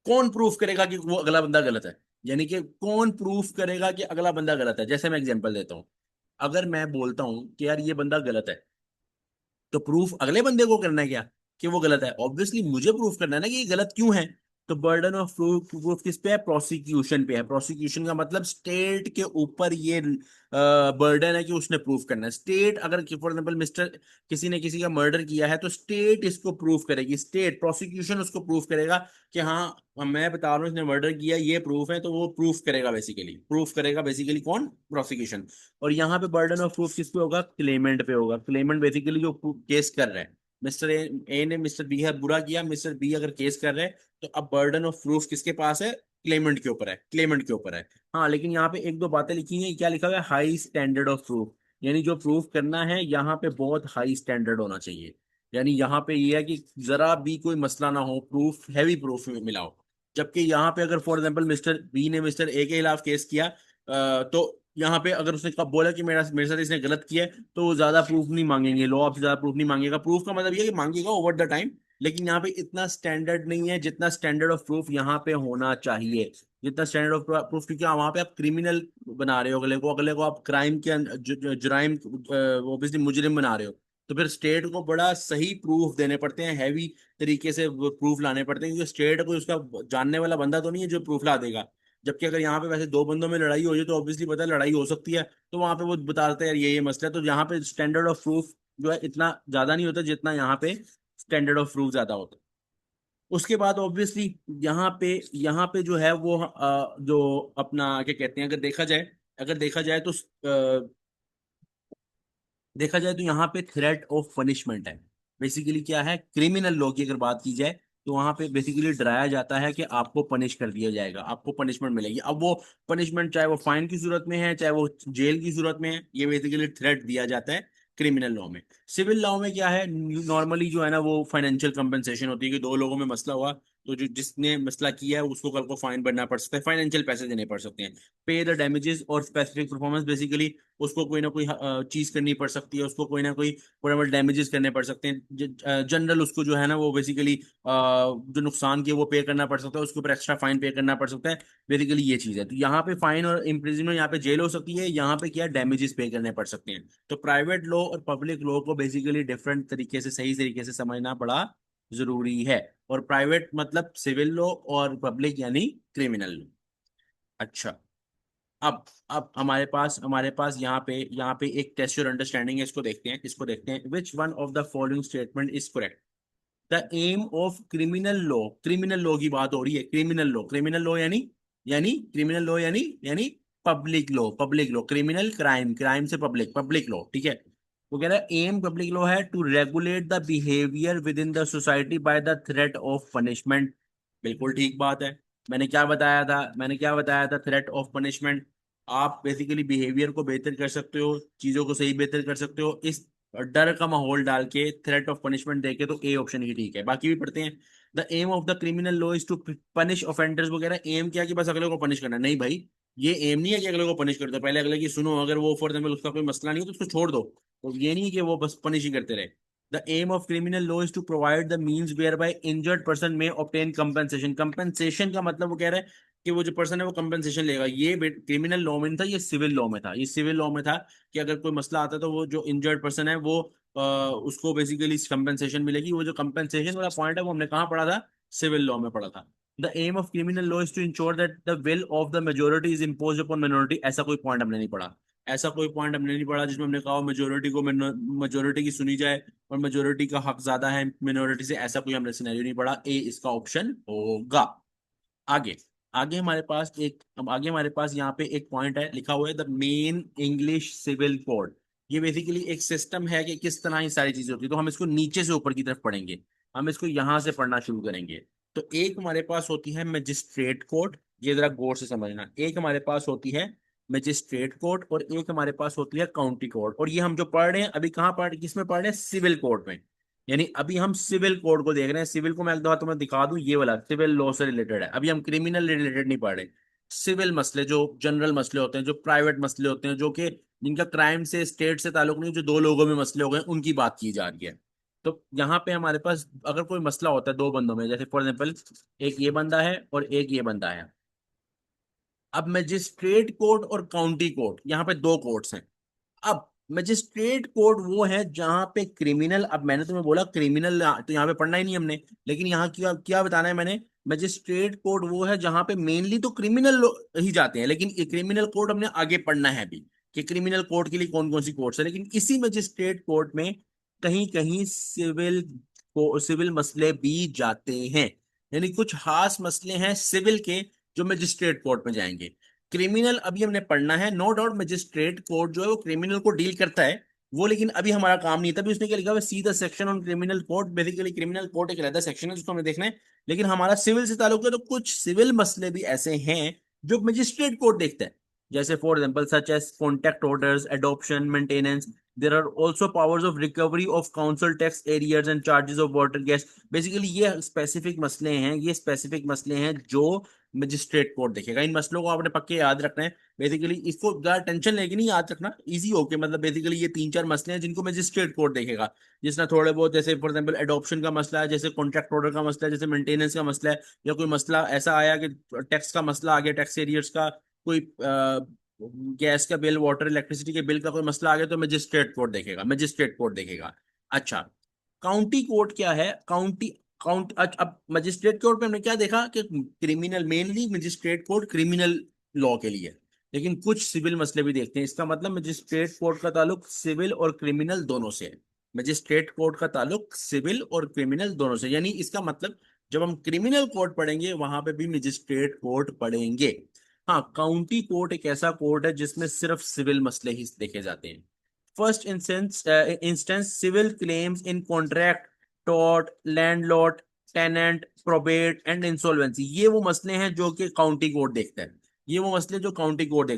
कौन प्रूफ करेगा कि वो अगला बंदा गलत है। यानी कि कौन प्रूफ करेगा कि अगला बंदा गलत है। जैसे मैं एग्जांपल देता हूं, अगर मैं बोलता हूं कि यार ये बंदा गलत है, तो प्रूफ अगले बंदे को करना है क्या कि वो गलत है, ऑब्वियसली मुझे प्रूफ करना है ना कि ये गलत क्यों है। तो बर्डन ऑफ प्रूफ प्रूफ किस पे है, प्रोसिक्यूशन पे है। प्रोसिक्यूशन का मतलब स्टेट के ऊपर ये बर्डन है कि उसने प्रूफ करना है। स्टेट अगर फॉर एग्जाम्पल मिस्टर किसी ने किसी का मर्डर किया है, तो स्टेट इसको प्रूफ करेगी, स्टेट प्रोसिक्यूशन उसको प्रूफ करेगा कि हाँ मैं बता रहा हूँ इसने मर्डर किया, ये प्रूफ है। तो वो प्रूफ करेगा, बेसिकली प्रूफ करेगा बेसिकली कौन, प्रोसिक्यूशन। और यहाँ पे बर्डन ऑफ प्रूफ किस पे होगा, क्लेमेंट पे होगा। क्लेमेंट बेसिकली जो केस कर रहे हैं, मिस्टर ए ने मिस्टर बी है बुरा किया, मिस्टर बी अगर केस कर रहे हैं, तो अब बर्डन ऑफ प्रूफ किसके पास है, क्लेमेंट के ऊपर है, क्लेमेंट के ऊपर है। हाँ, लेकिन यहाँ पे एक दो बातें लिखी हैं, क्या लिखा हुआ है, हाई स्टैंडर्ड ऑफ प्रूफ। यानी जो प्रूफ करना है यहाँ पे बहुत हाई स्टैंडर्ड होना चाहिए। यानी यहाँ पे ये है कि जरा भी कोई मसला ना हो, प्रूफ हैवी प्रूफ में मिलाओ। जबकि यहाँ पे अगर फॉर एग्जांपल मिस्टर बी ने मिस्टर ए के खिलाफ केस किया, तो यहाँ पे अगर उसने कब बोला कि मेरा मेरे साथ इसने गलत किया है, तो वो ज्यादा प्रूफ नहीं मांगेंगे, लॉ आपसे ज्यादा प्रूफ नहीं मांगेगा। प्रूफ का मतलब ये है कि मांगेगा ओवर द टाइम, लेकिन यहाँ पे इतना स्टैंडर्ड नहीं है जितना स्टैंडर्ड ऑफ प्रूफ यहाँ पे होना चाहिए। जितना स्टैंडर्ड ऑफ प्रूफ, क्योंकि वहां पे आप क्रिमिनल बना रहे हो अगले को, अगले को आप क्राइम के जुराइम ऑब्वियसली मुजरिम बना रहे हो। तो फिर स्टेट को बड़ा सही प्रूफ देने पड़ते हैं, हैवी तरीके से प्रूफ लाने पड़ते हैं, क्योंकि स्टेट को उसका जानने वाला बंदा तो नहीं है जो प्रूफ ला देगा। जबकि अगर यहाँ पे वैसे दो बंदों में लड़ाई हो जाए, तो ऑब्वियसली पता है लड़ाई हो सकती है, तो वहां पे वो बता देते हैं यार ये मसला है। तो यहाँ पे स्टैंडर्ड ऑफ प्रूफ जो है इतना ज्यादा नहीं होता जितना यहाँ पे स्टैंडर्ड ऑफ प्रूफ ज्यादा होता है। उसके बाद ऑब्वियसली यहाँ पे जो है वो जो अपना क्या कहते हैं, अगर देखा जाए तो यहाँ पे थ्रेट ऑफ पनिशमेंट है। बेसिकली क्या है, क्रिमिनल लॉ की अगर बात की जाए, तो वहां पे बेसिकली डराया जाता है कि आपको पनिश कर दिया जाएगा, आपको पनिशमेंट मिलेगी। अब वो पनिशमेंट चाहे वो फाइन की सूरत में है, चाहे वो जेल की सूरत में है, ये बेसिकली थ्रेट दिया जाता है क्रिमिनल लॉ में। सिविल लॉ में क्या है, नॉर्मली जो है ना वो फाइनेंशियल कंपनसेशन होती है कि दो लोगों में मसला हुआ, तो जो जिसने मसला किया है उसको कल को फाइन भरना पड़ सकता है, फाइनेंशियल पैसे देने पड़ सकते हैं। पे द डैमेजेस और स्पेसिफिक परफॉर्मेंस, बेसिकली उसको कोई ना कोई चीज करनी पड़ सकती है, उसको कोई ना कोई प्रोबेबल डैमेजेस करने पड़ सकते हैं। जनरल उसको जो है ना वो बेसिकली जो नुकसान किया वो पे करना पड़ सकता है, उसके ऊपर एक्स्ट्रा फाइन पे करना पड़ सकता है। बेसिकली ये चीज है। तो यहाँ पे फाइन और इम्प्रिजनमेंट, यहाँ पे जेल हो सकती है, यहाँ पे क्या डैमेजेस पे करने पड़ सकते हैं। तो प्राइवेट लॉ और पब्लिक लॉ को बेसिकली डिफरेंट तरीके से, सही तरीके से समझना बड़ा जरूरी है। और प्राइवेट मतलब सिविल लॉ, और पब्लिक यानी क्रिमिनल लॉ। अच्छा, अब हमारे पास यहाँ पे एक टेस्ट योर अंडरस्टैंडिंग है, इसको देखते हैं, which one of the following statement is correct. The aim of criminal law, criminal law की बात हो रही है, क्रिमिनल लॉ यानी क्रिमिनल लॉ यानी public law, criminal crime, crime से पब्लिक, पब्लिक लॉ, ठीक है। वो कह रहा है एम पब्लिक लॉ है to regulate the behaviour within the society by the threat of punishment. बिल्कुल ठीक बात है। मैंने क्या बताया था, थ्रेट ऑफ पनिशमेंट। आप बेसिकली बिहेवियर को बेहतर कर सकते हो, चीजों को सही बेहतर कर सकते हो इस डर का माहौल डाल के, थ्रेट ऑफ पनिशमेंट देके। तो ए ऑप्शन ही ठीक है, बाकी भी पढ़ते हैं। The aim of the criminal law is to punish offenders वगैरह। एम क्या कि बस अगले को पनिश करना, नहीं भाई। ये एम नहीं है कि अगले को पनिश कर दो, पहले अगले की सुनो। अगर वो फॉर एग्जाम्पल उसका कोई मसला नहीं है तो उसको छोड़ दो। तो ये नहीं है कि वो बस पनिश ही करते रहे। The aim of criminal law is to provide the means whereby injured person may obtain compensation. Compensation का मतलब वो कह रहा है कि वो जो पर्सन है वो कंपनसेशन लेगा। ये क्रिमिनल लॉ में नहीं था, ये सिविल लॉ में था। ये सिविल लॉ में था कि अगर कोई मसला आता है तो वो जो इंजर्ड पर्सन है वो उसको बेसिकली कंपनसेशन मिलेगी। वो जो कंपनसेशन वाला पॉइंट है वो हमने कहाँ पढ़ा था, सिविल लॉ में पढ़ा था। The aim of criminal law is to ensure that the will of the majority is impose upon minority. ऐसा कोई पॉइंट हमने नहीं पढ़ा। ऐसा कोई पॉइंट हमने नहीं पढ़ा जिसमें हमने कहा मेजोरिटी को, मेजोरिटी की सुनी जाए और मेजोरिटी का हक ज्यादा है मिनोरिटी से। ऐसा कोई हमने सिनेरियो नहीं पढ़ा। ए इसका ऑप्शन होगा। आगे आगे हमारे पास यहाँ पे एक पॉइंट है, लिखा हुआ है the main English civil code. ये बेसिकली एक सिस्टम है कि किस तरह ये सारी चीजें होती है। तो हम इसको नीचे से ऊपर की तरफ पढ़ेंगे। हम इसको यहां से पढ़ना शुरू करेंगे। तो एक हमारे पास होती है मजिस्ट्रेट कोर्ट, ये जरा गौर से समझना। एक हमारे पास होती है मजिस्ट्रेट कोर्ट और एक हमारे पास होती है काउंटी कोर्ट। और ये हम जो पढ़ रहे हैं अभी कहाँ किसमें पढ़ रहे हैं, सिविल कोर्ट में। यानी अभी हम सिविल कोड को देख रहे हैं। सिविल को मैं एक दफा तुम्हें दिखा दूं, ये वाला सिविल लॉ से रिलेटेड है। अभी हम क्रिमिनल रिलेटेड नहीं पढ़ रहे। सिविल मसले, जो जनरल मसले होते हैं, जो प्राइवेट मसले होते हैं, जो कि जिनका क्राइम से, स्टेट से ताल्लुक नहीं, जो दो लोगों में मसले हो गए, उनकी बात की जा रही है। तो यहाँ पे हमारे पास अगर कोई मसला होता है दो बंदों में, जैसे फॉर एग्जाम्पल एक ये बंदा है और एक ये बंदा है। अब मजिस्ट्रेट कोर्ट और काउंटी कोर्ट, यहाँ पे दो कोर्ट्स हैं। अब मजिस्ट्रेट कोर्ट वो है जहां पे क्रिमिनल, अब मैंने तुम्हें बोला क्रिमिनल तो यहाँ पे पढ़ना ही नहीं हमने, लेकिन यहाँ क्या क्या बताना है मैंने। मजिस्ट्रेट कोर्ट वो है जहां पे मेनली तो क्रिमिनल ही जाते हैं, लेकिन क्रिमिनल कोर्ट हमने आगे पढ़ना है अभी कि क्रिमिनल कोर्ट के लिए कौन कौन सी कोर्ट्स है। लेकिन इसी मजिस्ट्रेट कोर्ट में कहीं कहीं सिविल मसले भी जाते हैं। यानी कुछ खास मसले हैं सिविल के जो मजिस्ट्रेट कोर्ट में जाएंगे। क्रिमिनल अभी हमने पढ़ना है, नो डाउट मजिस्ट्रेट कोर्ट जो है वो क्रिमिनल को डील करता है वो, लेकिन अभी हमारा काम नहीं है। तभी उसने क्या लिखा हुआ है, see the section on criminal court. Basically criminal court एक रहता सेक्शन है जिसको हमें देखना है, लेकिन हमारा सिविल से ताल्लुक है। तो कुछ सिविल मसले भी ऐसे हैं जो मजिस्ट्रेट कोर्ट देखता है। जैसे for example such as contract orders, adoption, maintenance. There are also powers of recovery of council tax arrears and charges of water gas. Basically ये स्पेसिफिक मसले हैं, जो मजिस्ट्रेट कोर्ट देखेगा। इन मसलों को आपने पक्के याद रखना है। बेसिकली इसको ज्यादा टेंशन लेके नहीं याद रखना, इजी होके, मतलब बेसिकली ये तीन चार मसले हैं जिनको मजिस्ट्रेट कोर्ट देखेगा। जिसमें थोड़े बहुत, जैसे फॉर एग्जांपल एडॉप्शन का मसला है, जैसे कॉन्ट्रैक्ट ऑर्डर का मसला है, जैसे मेंटेनेंस का मसला है, या कोई मसला ऐसा आया कि टैक्स का मसला आ गया, टैक्स एरियर्स का कोई गैस का बिल, वाटर, इलेक्ट्रिसिटी के बिल का कोई मसला आ गया, तो मजिस्ट्रेट कोर्ट देखेगा। अच्छा, काउंटी कोर्ट क्या है, अब मजिस्ट्रेट कोर्ट में हमने क्या देखा कि criminal, mainly magistrate court criminal law के लिए, लेकिन कुछ सिविल मसले भी देखते हैं। इसका मतलब मजिस्ट्रेट कोर्ट का ताल्लुक सिविल और क्रिमिनल दोनों से है। मजिस्ट्रेट कोर्ट का ताल्लुक सिविल और क्रिमिनल दोनों से, यानी इसका मतलब जब हम क्रिमिनल कोर्ट पढ़ेंगे वहां पे भी मजिस्ट्रेट कोर्ट पढ़ेंगे। हाँ, काउंटी कोर्ट एक ऐसा कोर्ट है जिसमें सिर्फ सिविल मसले ही देखे जाते हैं। First instance civil claims in contract, tort, landlord, tenant, probate and insolvency. ये वो मसले हैं जो कि काउंटी कोर्ट देखता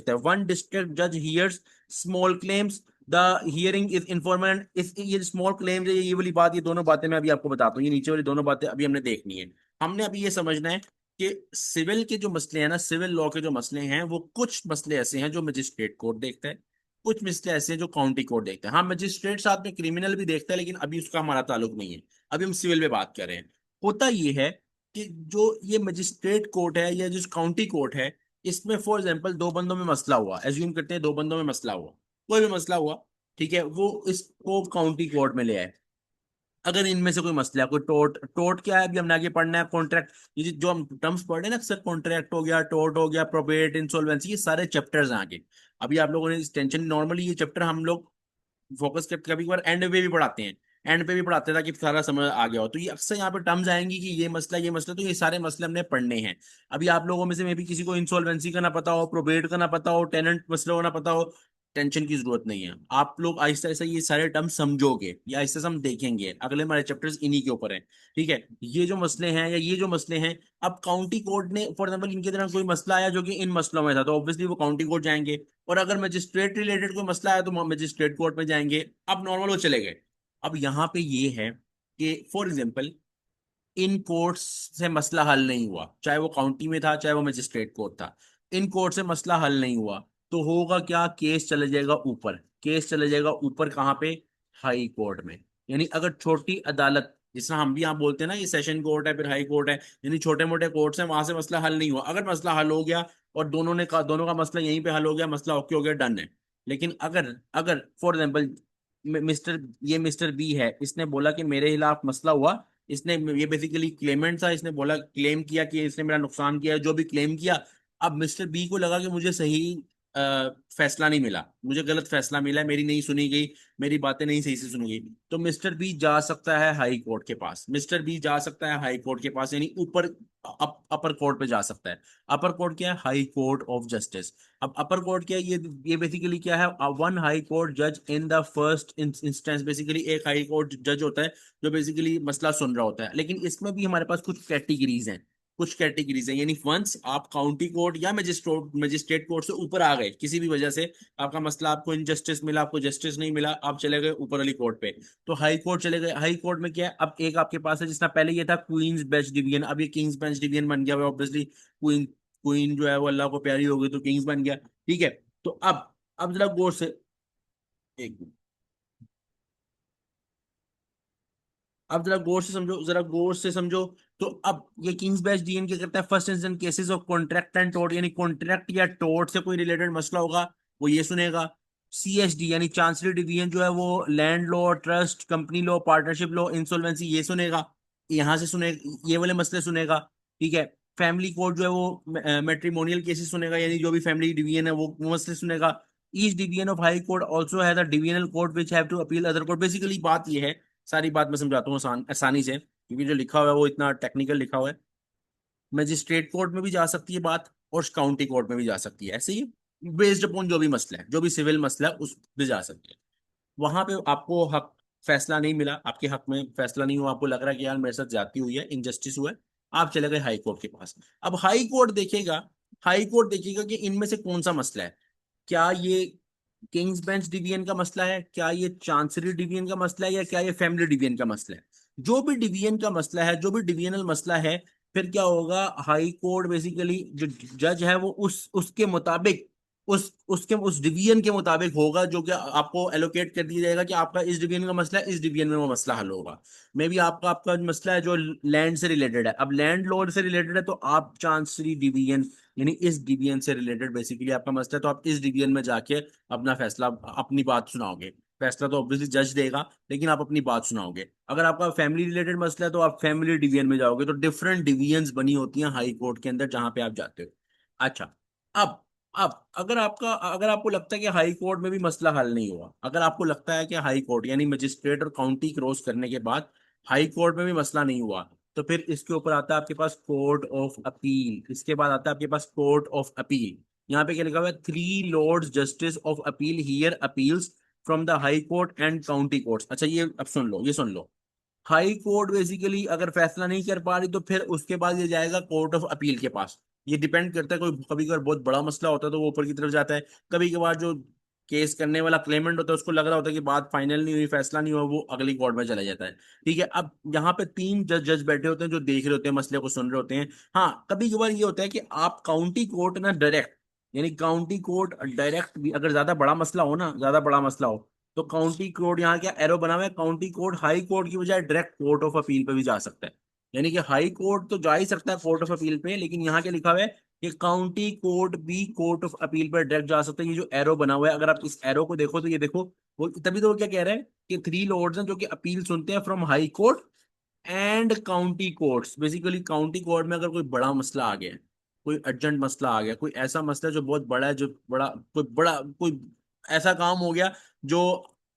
है। वन डिस्ट्रिक्ट जज hears small claims, the hearing is informal and, इस ये स्मॉल क्लेम्स है, ये वाली बात, ये दोनों बातें मैं अभी आपको बताता हूँ। ये नीचे वाली दोनों बातें अभी हमने देखनी है। हमने अभी ये समझना है कि सिविल के जो मसले हैं ना, सिविल लॉ के जो मसले हैं, वो कुछ मसले ऐसे हैं जो मजिस्ट्रेट कोर्ट देखता है, कुछ मसले ऐसे हैं जो काउंटी कोर्ट देखता है। हाँ, मजिस्ट्रेट साथ में क्रिमिनल भी देखता है, लेकिन अभी उसका हमारा ताल्लुक नहीं है, अभी हम सिविल पे बात कर रहे हैं। होता ये है कि जो ये मजिस्ट्रेट कोर्ट है या जो काउंटी कोर्ट है, इसमें फॉर एग्जाम्पल दो बंदों में मसला हुआ, एज्यूम करते हैं दो बंदों में मसला हुआ, कोई भी मसला हुआ, ठीक है, वो इसको काउंटी कोर्ट में ले आए। अगर इनमें से कोई मसला है, कोई टोट, टोट क्या है अभी हमने आगे पढ़ना है, कॉन्ट्रैक्ट, ये जो हम टर्म्स पढ़ रहे हैं ना अक्सर, कॉन्ट्रैक्ट हो गया, टोट हो गया, प्रोबेट, इंसॉल्वेंसी, ये सारे चैप्टर्स हैं आगे। अभी आप लोगों ने इस टेंशन, नॉर्मली ये चैप्टर हम लोग फोकस करते, कभी कभार एंड पे भी पढ़ाते हैं, एंड पे भी पढ़ाते हैं ताकि सारा समझ आ गया हो। तो ये अक्सर यहाँ पे टर्म्स आएंगी कि ये मसला, तो ये सारे मसले हमने पढ़ने हैं। अभी आप लोगों में से मे भी किसी को इंसॉल्वेंसी का ना पता हो, प्रोबेट का ना पता हो, टेनेंट मसले को ना पता हो, टेंशन की जरूरत नहीं है। आप लोग आहिस्ता आहिस्ता ये सारे टर्म समझोगे, या आहिस्ता से हम देखेंगे, अगले हमारे चैप्टर्स इन्हीं के ऊपर हैं। ठीक है, ये जो मसले हैं या ये जो मसले हैं, अब काउंटी कोर्ट ने फॉर एग्जाम्पल इनके तरह कोई मसला आया जो कि इन मसलों में था, तो ऑब्वियसली वो काउंटी कोर्ट जाएंगे। और अगर मजिस्ट्रेट रिलेटेड कोई मसला है तो मजिस्ट्रेट कोर्ट में जाएंगे। अब नॉर्मल वो चले गए। अब यहाँ पे ये है कि फॉर एग्जाम्पल इन कोर्ट्स से मसला हल नहीं हुआ, चाहे वो काउंटी में था चाहे वो मजिस्ट्रेट कोर्ट था, इन कोर्ट से मसला हल नहीं हुआ, तो होगा क्या, केस चले जाएगा ऊपर। केस चले जाएगा ऊपर कहाँ पे, हाई कोर्ट में। यानी अगर छोटी अदालत, जिसमें हम भी यहाँ बोलते हैं ना, ये सेशन कोर्ट है फिर हाई कोर्ट है, यानी छोटे मोटे कोर्ट्स हैं, वहां से मसला हल नहीं हुआ, अगर मसला हल हो गया और दोनों का मसला यहीं पे हल हो गया, मसला ओके हो गया, डन है। लेकिन अगर अगर फॉर एग्जाम्पल मिस्टर बी है, इसने बोला कि मेरे खिलाफ मसला हुआ, इसने, ये बेसिकली क्लेमेंट था, इसने बोला, क्लेम किया कि इसने मेरा नुकसान किया है, जो भी क्लेम किया। अब मिस्टर बी को लगा कि मुझे सही फैसला नहीं मिला, मुझे गलत फैसला मिला है, मेरी नहीं सुनी गई, मेरी बातें नहीं सही से सुनी गई, तो मिस्टर बी जा सकता है हाई कोर्ट के पास, मिस्टर बी जा सकता है हाई कोर्ट के पास, यानी ऊपर अपर कोर्ट पे जा सकता है। अपर कोर्ट क्या है, हाई कोर्ट ऑफ जस्टिस। अब अपर कोर्ट क्या है, ये बेसिकली क्या है, वन हाई कोर्ट जज in the first instance, basically एक हाई कोर्ट जज होता है जो बेसिकली मसला सुन रहा होता है। लेकिन इसमें भी हमारे पास कुछ कैटेगरीज हैं, कुछ कैटेगरीज हैं, यानी वंस आप काउंटी कोर्ट या मजिस्ट्रेट कोर्ट से ऊपर आ गए किसी भी वजह से, आपका मसला, आपको इनजस्टिस मिला, आपको जस्टिस नहीं मिला, आप चले गए ऊपर वाली कोर्ट पे, तो हाई कोर्ट चले गए। हाई कोर्ट में क्या है, अब एक आपके पास है, जिसना पहले ये था क्वींस बेंच डिवीजन, अब ये किंग्स बेंच डिवीजन बन गया, ऑब्वियसली क्वीन, क्वीन जो है वो अल्लाह को प्यारी हो गई तो किंग्स बन गया। ठीक है, तो अब जरा गौर से, एक मिनट, अब जरा गौर से समझो, जरा गौर से समझो। तो अब ये किंग्स बेंच डीएन क्या करता है, first instance cases of contract and tort, यानी कॉन्ट्रैक्ट या टोर्ट से कोई रिलेटेड मसला होगा, वो ये सुनेगा। सीएसडी यानी चांसरी डिवीजन जो है वो land law, trust, company law, partnership law, insolvency, ये सुनेगा, यहाँ से सुने, ये वाले मसले सुनेगा। ठीक है, फैमिली कोर्ट जो है वो मैट्रिमोनियल केसेस सुनेगा, यानी जो भी फैमिली डिवीजन है वो मसले सुनेगा। Each division of high court also has a divisional court which have to appeal other court. Basically बात ये है, सारी बात मैं समझाता हूँ आसानी से, क्योंकि जो लिखा हुआ है वो इतना टेक्निकल लिखा हुआ है। मजिस्ट्रेट कोर्ट में भी जा सकती है बात, और काउंटी कोर्ट में भी जा सकती है, ऐसे ही बेस्ड अपॉन जो भी मसला है, जो भी सिविल मसला है उस पे जा सकती है। वहां पे आपको हक, फैसला नहीं मिला, आपके हक में फैसला नहीं हुआ, आपको लग रहा है कि यार मेरे साथ ज्यादती हुई है, इनजस्टिस हुआ है, आप चले गए हाई कोर्ट के पास। अब हाई कोर्ट देखेगा, हाई कोर्ट देखेगा कि इनमें से कौन सा मसला है, क्या ये किंग्स बेंच डिवीजन का मसला है, क्या ये चांसरी डिवीजन का मसला है, या क्या ये फैमिली डिवीजन का मसला है। जो भी डिवीजन का मसला है, जो भी डिवीजनल मसला है, फिर क्या होगा, हाई कोर्ट बेसिकली जो जज है वो उसके मुताबिक, उस डिवीजन के मुताबिक होगा, जो कि आपको एलोकेट कर दिया जाएगा कि आपका इस डिवीजन का मसला है, इस डिवीजन में वो मसला हल होगा। मे बी आपका आपका मसला है जो लैंड से रिलेटेड है, अब लैंड लॉर्ड से रिलेटेड है, तो आप चांसरी डिवीजन, यानी इस डिवीजन से रिलेटेड बेसिकली आपका मसला है, तो आप इस डिवीजन में जाके अपना फैसला, अपनी बात सुनाओगे। फैसला तो ऑब्वियसली जज देगा, लेकिन आप अपनी बात सुनाओगे। अगर आपका फैमिली रिलेटेड मसला है तो आप फैमिली डिवीजन में जाओगे। तो डिफरेंट डिवीजन्स बनी होती हैं हाई कोर्ट के अंदर जहां पे आप जाते हो। अच्छा, अब अगर आपको लगता है कि हाई कोर्ट में भी मसला हल नहीं हुआ, अगर आपको लगता है कि हाई कोर्ट यानी मजिस्ट्रेट और काउंटी क्रॉस करने के बाद हाई कोर्ट में भी मसला नहीं हुआ, तो फिर इसके ऊपर आता है आपके पास कोर्ट ऑफ अपील, इसके बाद आता है आपके पास कोर्ट ऑफ अपील। यहाँ पे क्या लिखा हुआ है, three lords justice of appeal hear appeals from the high court and county courts. अच्छा, ये अब सुन लो, ये सुन लो। हाई कोर्ट बेसिकली अगर फैसला नहीं कर पा रही, तो फिर उसके बाद ये जाएगा कोर्ट ऑफ अपील के पास। ये डिपेंड करता है, कोई कभी कभार बहुत बड़ा मसला होता है तो वो ऊपर की तरफ जाता है, कभी कभार जो केस करने वाला क्लेमेंट होता है, उसको लग रहा होता है कि बात फाइनल नहीं हुई, फैसला नहीं हुआ, वो अगली कोर्ट में चला जाता है। ठीक है, अब यहाँ पे तीन जज बैठे होते हैं जो देख रहे होते हैं, मसले को सुन रहे होते हैं। हाँ, कभी कभार ये होता है कि आप काउंटी कोर्ट ना डायरेक्ट, यानी काउंटी कोर्ट डायरेक्ट भी अगर ज्यादा बड़ा मसला हो ना, ज्यादा बड़ा मसला हो, तो काउंटी कोर्ट, यहाँ क्या एरो बना हुआ है, काउंटी कोर्ट हाई कोर्ट की बजाय डायरेक्ट कोर्ट ऑफ अपील पे भी जा सकता है। यानी कि हाई कोर्ट तो जा ही सकता है कोर्ट ऑफ अपील पे, लेकिन यहाँ क्या लिखा हुआ है कि काउंटी कोर्ट भी कोर्ट ऑफ अपील पर डायरेक्ट जा सकते हैं। ये जो एरो बना हुआ है, अगर आप इस एरो को देखो तो ये देखो, वो तभी तो वो क्या कह रहा है कि थ्री लॉर्ड्स हैं जो कि अपील सुनते हैं from high court and county courts. Basically county court में अगर कोई बड़ा मसला आ गया है, कोई अर्जेंट मसला आ गया, कोई ऐसा मसला जो बहुत बड़ा है, जो कोई ऐसा काम हो गया जो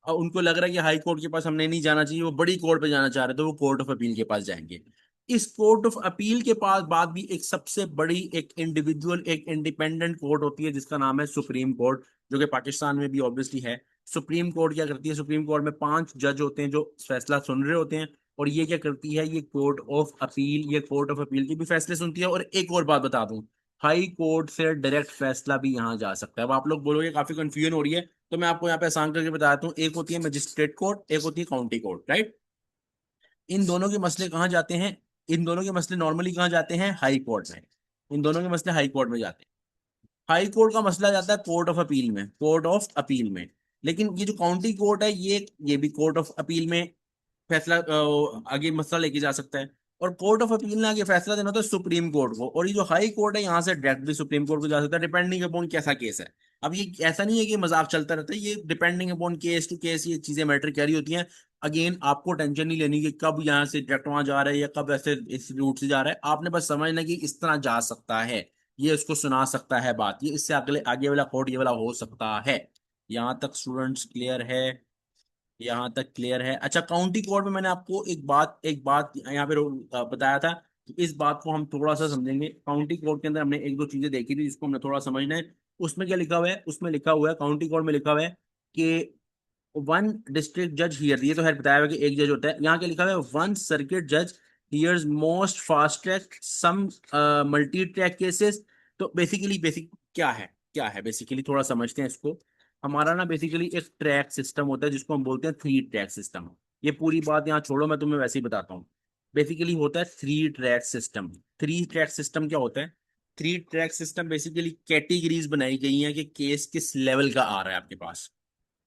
उनको लग रहा है कि हाई कोर्ट के पास हमने नहीं जाना चाहिए, वो बड़ी कोर्ट पे जाना चाह रहे, तो वो कोर्ट ऑफ अपील के पास जाएंगे। इस कोर्ट ऑफ अपील के पास बाद भी एक सबसे बड़ी, एक इंडिविजुअल, एक इंडिपेंडेंट कोर्ट होती है जिसका नाम है सुप्रीम कोर्ट, जो कि पाकिस्तान में भी ऑब्वियसली है। सुप्रीम कोर्ट क्या करती है, सुप्रीम कोर्ट में 5 जज होते हैं जो फैसला सुन रहे होते हैं, और ये क्या करती है, ये कोर्ट ऑफ अपील, ये कोर्ट ऑफ अपील की भी फैसले सुनती है। और एक और बात बता दूं, हाई कोर्ट से डायरेक्ट फैसला भी यहाँ जा सकता है। अब आप लोग बोलोगे काफी कंफ्यूजन हो रही है, तो मैं आपको यहाँ पे आसान करके बताता हूँ। एक होती है मजिस्ट्रेट कोर्ट, एक होती है काउंटी कोर्ट, राइट। इन दोनों के मसले कहाँ जाते हैं, इन दोनों के मसले नॉर्मली कहाँ जाते हैं, हाई कोर्ट में। इन दोनों के मसले हाई कोर्ट में जाते हैं। हाई कोर्ट का मसला जाता है कोर्ट ऑफ अपील में, कोर्ट ऑफ अपील में। लेकिन ये जो काउंटी कोर्ट है, ये भी कोर्ट ऑफ अपील में फैसला आगे मसला लेके जा सकता है। और कोर्ट ऑफ अपील ने आगे फैसला देना होता है सुप्रीम कोर्ट को, और ये जो हाई कोर्ट है यहाँ से डायरेक्ट भी सुप्रीम कोर्ट को जा सकता है, डिपेंडिंग अपॉन कैसा केस है। अब ये ऐसा नहीं है कि मजाक चलता रहता है, ये depending upon case to case ये चीजें मैटर कैरी होती हैं। अगेन आपको टेंशन नहीं लेनी कि कब यहाँ से डायरेक्ट वहां जा रहा है या कब ऐसे इस रूट से जा रहा है, आपने बस समझना कि इस तरह जा सकता है, ये उसको सुना सकता है बात, ये इससे अगले आगे वाला कोर्ट ये वाला हो सकता है। यहाँ तक स्टूडेंट्स क्लियर है? यहाँ तक क्लियर है? अच्छा, काउंटी कोर्ट में मैंने आपको एक बात यहाँ पे बताया था कि इस बात को हम थोड़ा सा समझेंगे। काउंटी कोर्ट के अंदर हमने एक दो चीजें देखी थी जिसको हमने थोड़ा समझना है। उसमें क्या लिखा हुआ है, उसमें लिखा हुआ है, काउंटी कोर्ट में लिखा हुआ है कि वन डिस्ट्रिक्ट जज हियर, ये तो है बताया हुआ कि एक जज होता है। यहाँ क्या लिखा हुआ है, वन सर्किट जज हियर्स मोस्ट फास्ट ट्रैक सम मल्टी ट्रैक केसेस। तो बेसिक क्या है बेसिकली, थोड़ा समझते हैं इसको। हमारा ना बेसिकली एक ट्रैक सिस्टम होता है जिसको हम बोलते हैं थ्री ट्रैक सिस्टम। ये पूरी बात यहाँ छोड़ो, मैं तुम्हें वैसे ही बताता हूँ। बेसिकली होता है three track system. Three track system क्या होता है? Three track system basically categories बनाई गई हैं कि केस किस लेवल का आ रहा है आपके पास,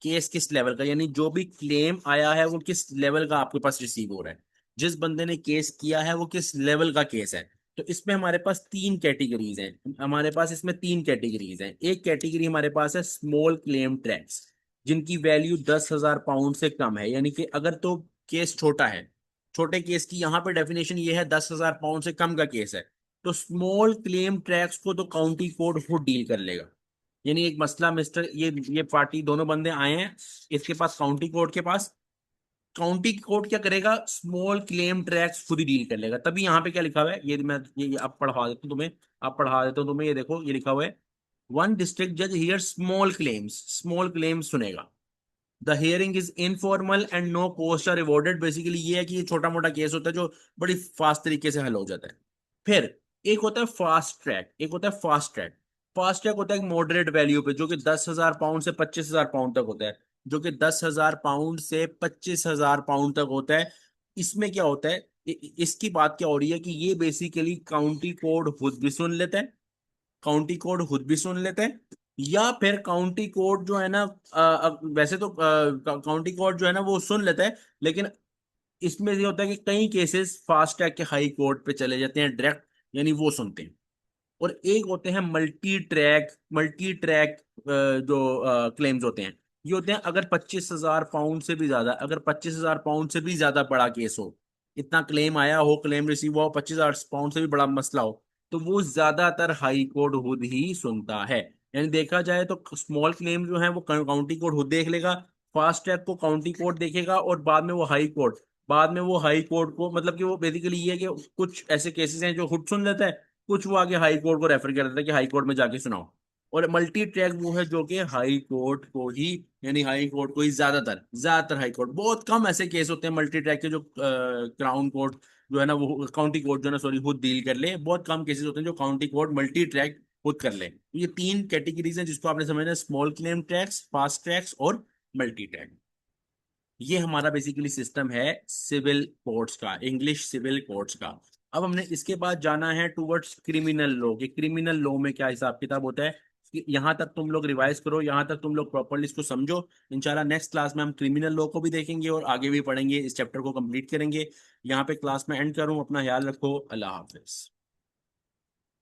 केस किस लेवल का, यानी जो भी क्लेम आया है वो किस लेवल का आपके पास रिसीव हो रहा है, जिस बंदे ने केस किया है वो किस लेवल का केस है। तो इसमें हमारे पास तीन कैटेगरीज हैं, हमारे पास इसमें तीन कैटेगरीज हैं। एक कैटेगरी हमारे पास है स्मॉल क्लेम ट्रैक्स, जिनकी वैल्यू 10,000 पाउंड से कम है। यानी कि अगर तो केस छोटा है, छोटे केस की यहाँ पे डेफिनेशन ये है 10,000 पाउंड से कम का केस है, तो स्मॉल क्लेम ट्रैक्स को तो काउंटी कोर्ट खुद डील कर लेगा। यानी एक मसला, मिस्टर ये पार्टी दोनों बंदे आए हैं इसके पास, काउंटी कोर्ट के पास, काउंटी कोर्ट क्या करेगा, स्मॉल क्लेम ट्रैक्स खुद ही डील कर लेगा। तभी यहाँ पे क्या लिखा हुआ है, ये मैं ये आप पढ़ा देता हूँ तुम्हें, आप पढ़ा देता हूँ तुम्हें, ये देखो ये लिखा हुआ है, वन डिस्ट्रिक्ट जज hear small claims, small claims सुनेगा। The hearing is informal and no cost are rewarded. Basically ये है कि ये छोटा मोटा केस होता है जो बड़ी फास्ट तरीके से हल हो जाता है। फिर एक होता है फास्ट ट्रैक, एक होता है फास्ट ट्रैक। फास्ट ट्रैक होता है एक मॉडरेट वैल्यू पे, जो कि 10,000 पाउंड से 25,000 पाउंड तक होता है, जो कि 10,000 पाउंड से 25,000 पाउंड तक होता है। इसमें क्या होता है, इसकी बात क्या हो रही है कि ये बेसिकली काउंटी कोर्ट खुद भी सुन लेता है, काउंटी कोर्ट खुद भी सुन लेते हैं, या फिर काउंटी कोर्ट जो है ना, वैसे तो काउंटी कोर्ट जो है ना वो सुन लेता है, लेकिन इसमें ये होता है कि कई केसेस फास्ट ट्रैक के हाई कोर्ट पे चले जाते हैं डायरेक्ट, यानी वो सुनते हैं। और एक होते हैं मल्टी ट्रैक जो क्लेम्स होते हैं, ये होते हैं अगर 25,000 पाउंड से भी ज्यादा, अगर 25,000 पाउंड से भी ज्यादा बड़ा केस हो, इतना क्लेम आया हो, क्लेम रिसीव हुआ हो, 25,000 पाउंड से भी बड़ा मसला हो, तो वो ज्यादातर हाई कोर्ट खुद ही सुनता है। यानी देखा जाए तो स्मॉल क्लेम जो है वो काउंटी कोर्ट खुद देख लेगा, फास्ट ट्रैक को काउंटी कोर्ट देखेगा, और बाद में वो हाई कोर्ट को, मतलब कि वो बेसिकली ये है कि कुछ ऐसे केसेस हैं जो खुद सुन लेता है, कुछ वो आगे हाई कोर्ट को रेफर कर देता है कि हाई कोर्ट में जाके सुनाओ। और मल्टी ट्रैक वो है जो कि हाई कोर्ट को ही, यानी हाई कोर्ट को ही ज्यादातर ज्यादातर हाई कोर्ट, बहुत कम ऐसे केस होते हैं मल्टी ट्रैक के जो क्राउन कोर्ट जो है ना, वो काउंटी कोर्ट जो है ना, सॉरी, खुद डील कर ले। बहुत कम केसेस होते हैं जो काउंटी कोर्ट मल्टी ट्रैक खुद कर लें। ये तीन कैटेगरीज हैं जिसको आपने समझना है, small claim tax, fast tax और मल्टी टैक्स। ये हमारा बेसिकली सिस्टम है सिविल कोर्ट्स का, इंग्लिश सिविल कोर्ट्स का। अब हमने इसके बाद जाना है टुवर्ड्स क्रिमिनल लॉ, कि क्रिमिनल लॉ में क्या हिसाब किताब होता है। कि यहाँ तक तुम लोग रिवाइज करो, यहाँ तक तुम लोग प्रॉपरली इसको समझो। इंशाल्लाह नेक्स्ट क्लास में हम क्रिमिनल लॉ को भी देखेंगे और आगे भी पढ़ेंगे, इस चैप्टर को कंप्लीट करेंगे। यहाँ पे क्लास में एंड करूँ, अपना ख्याल रखो, अल्लाह हाफिज।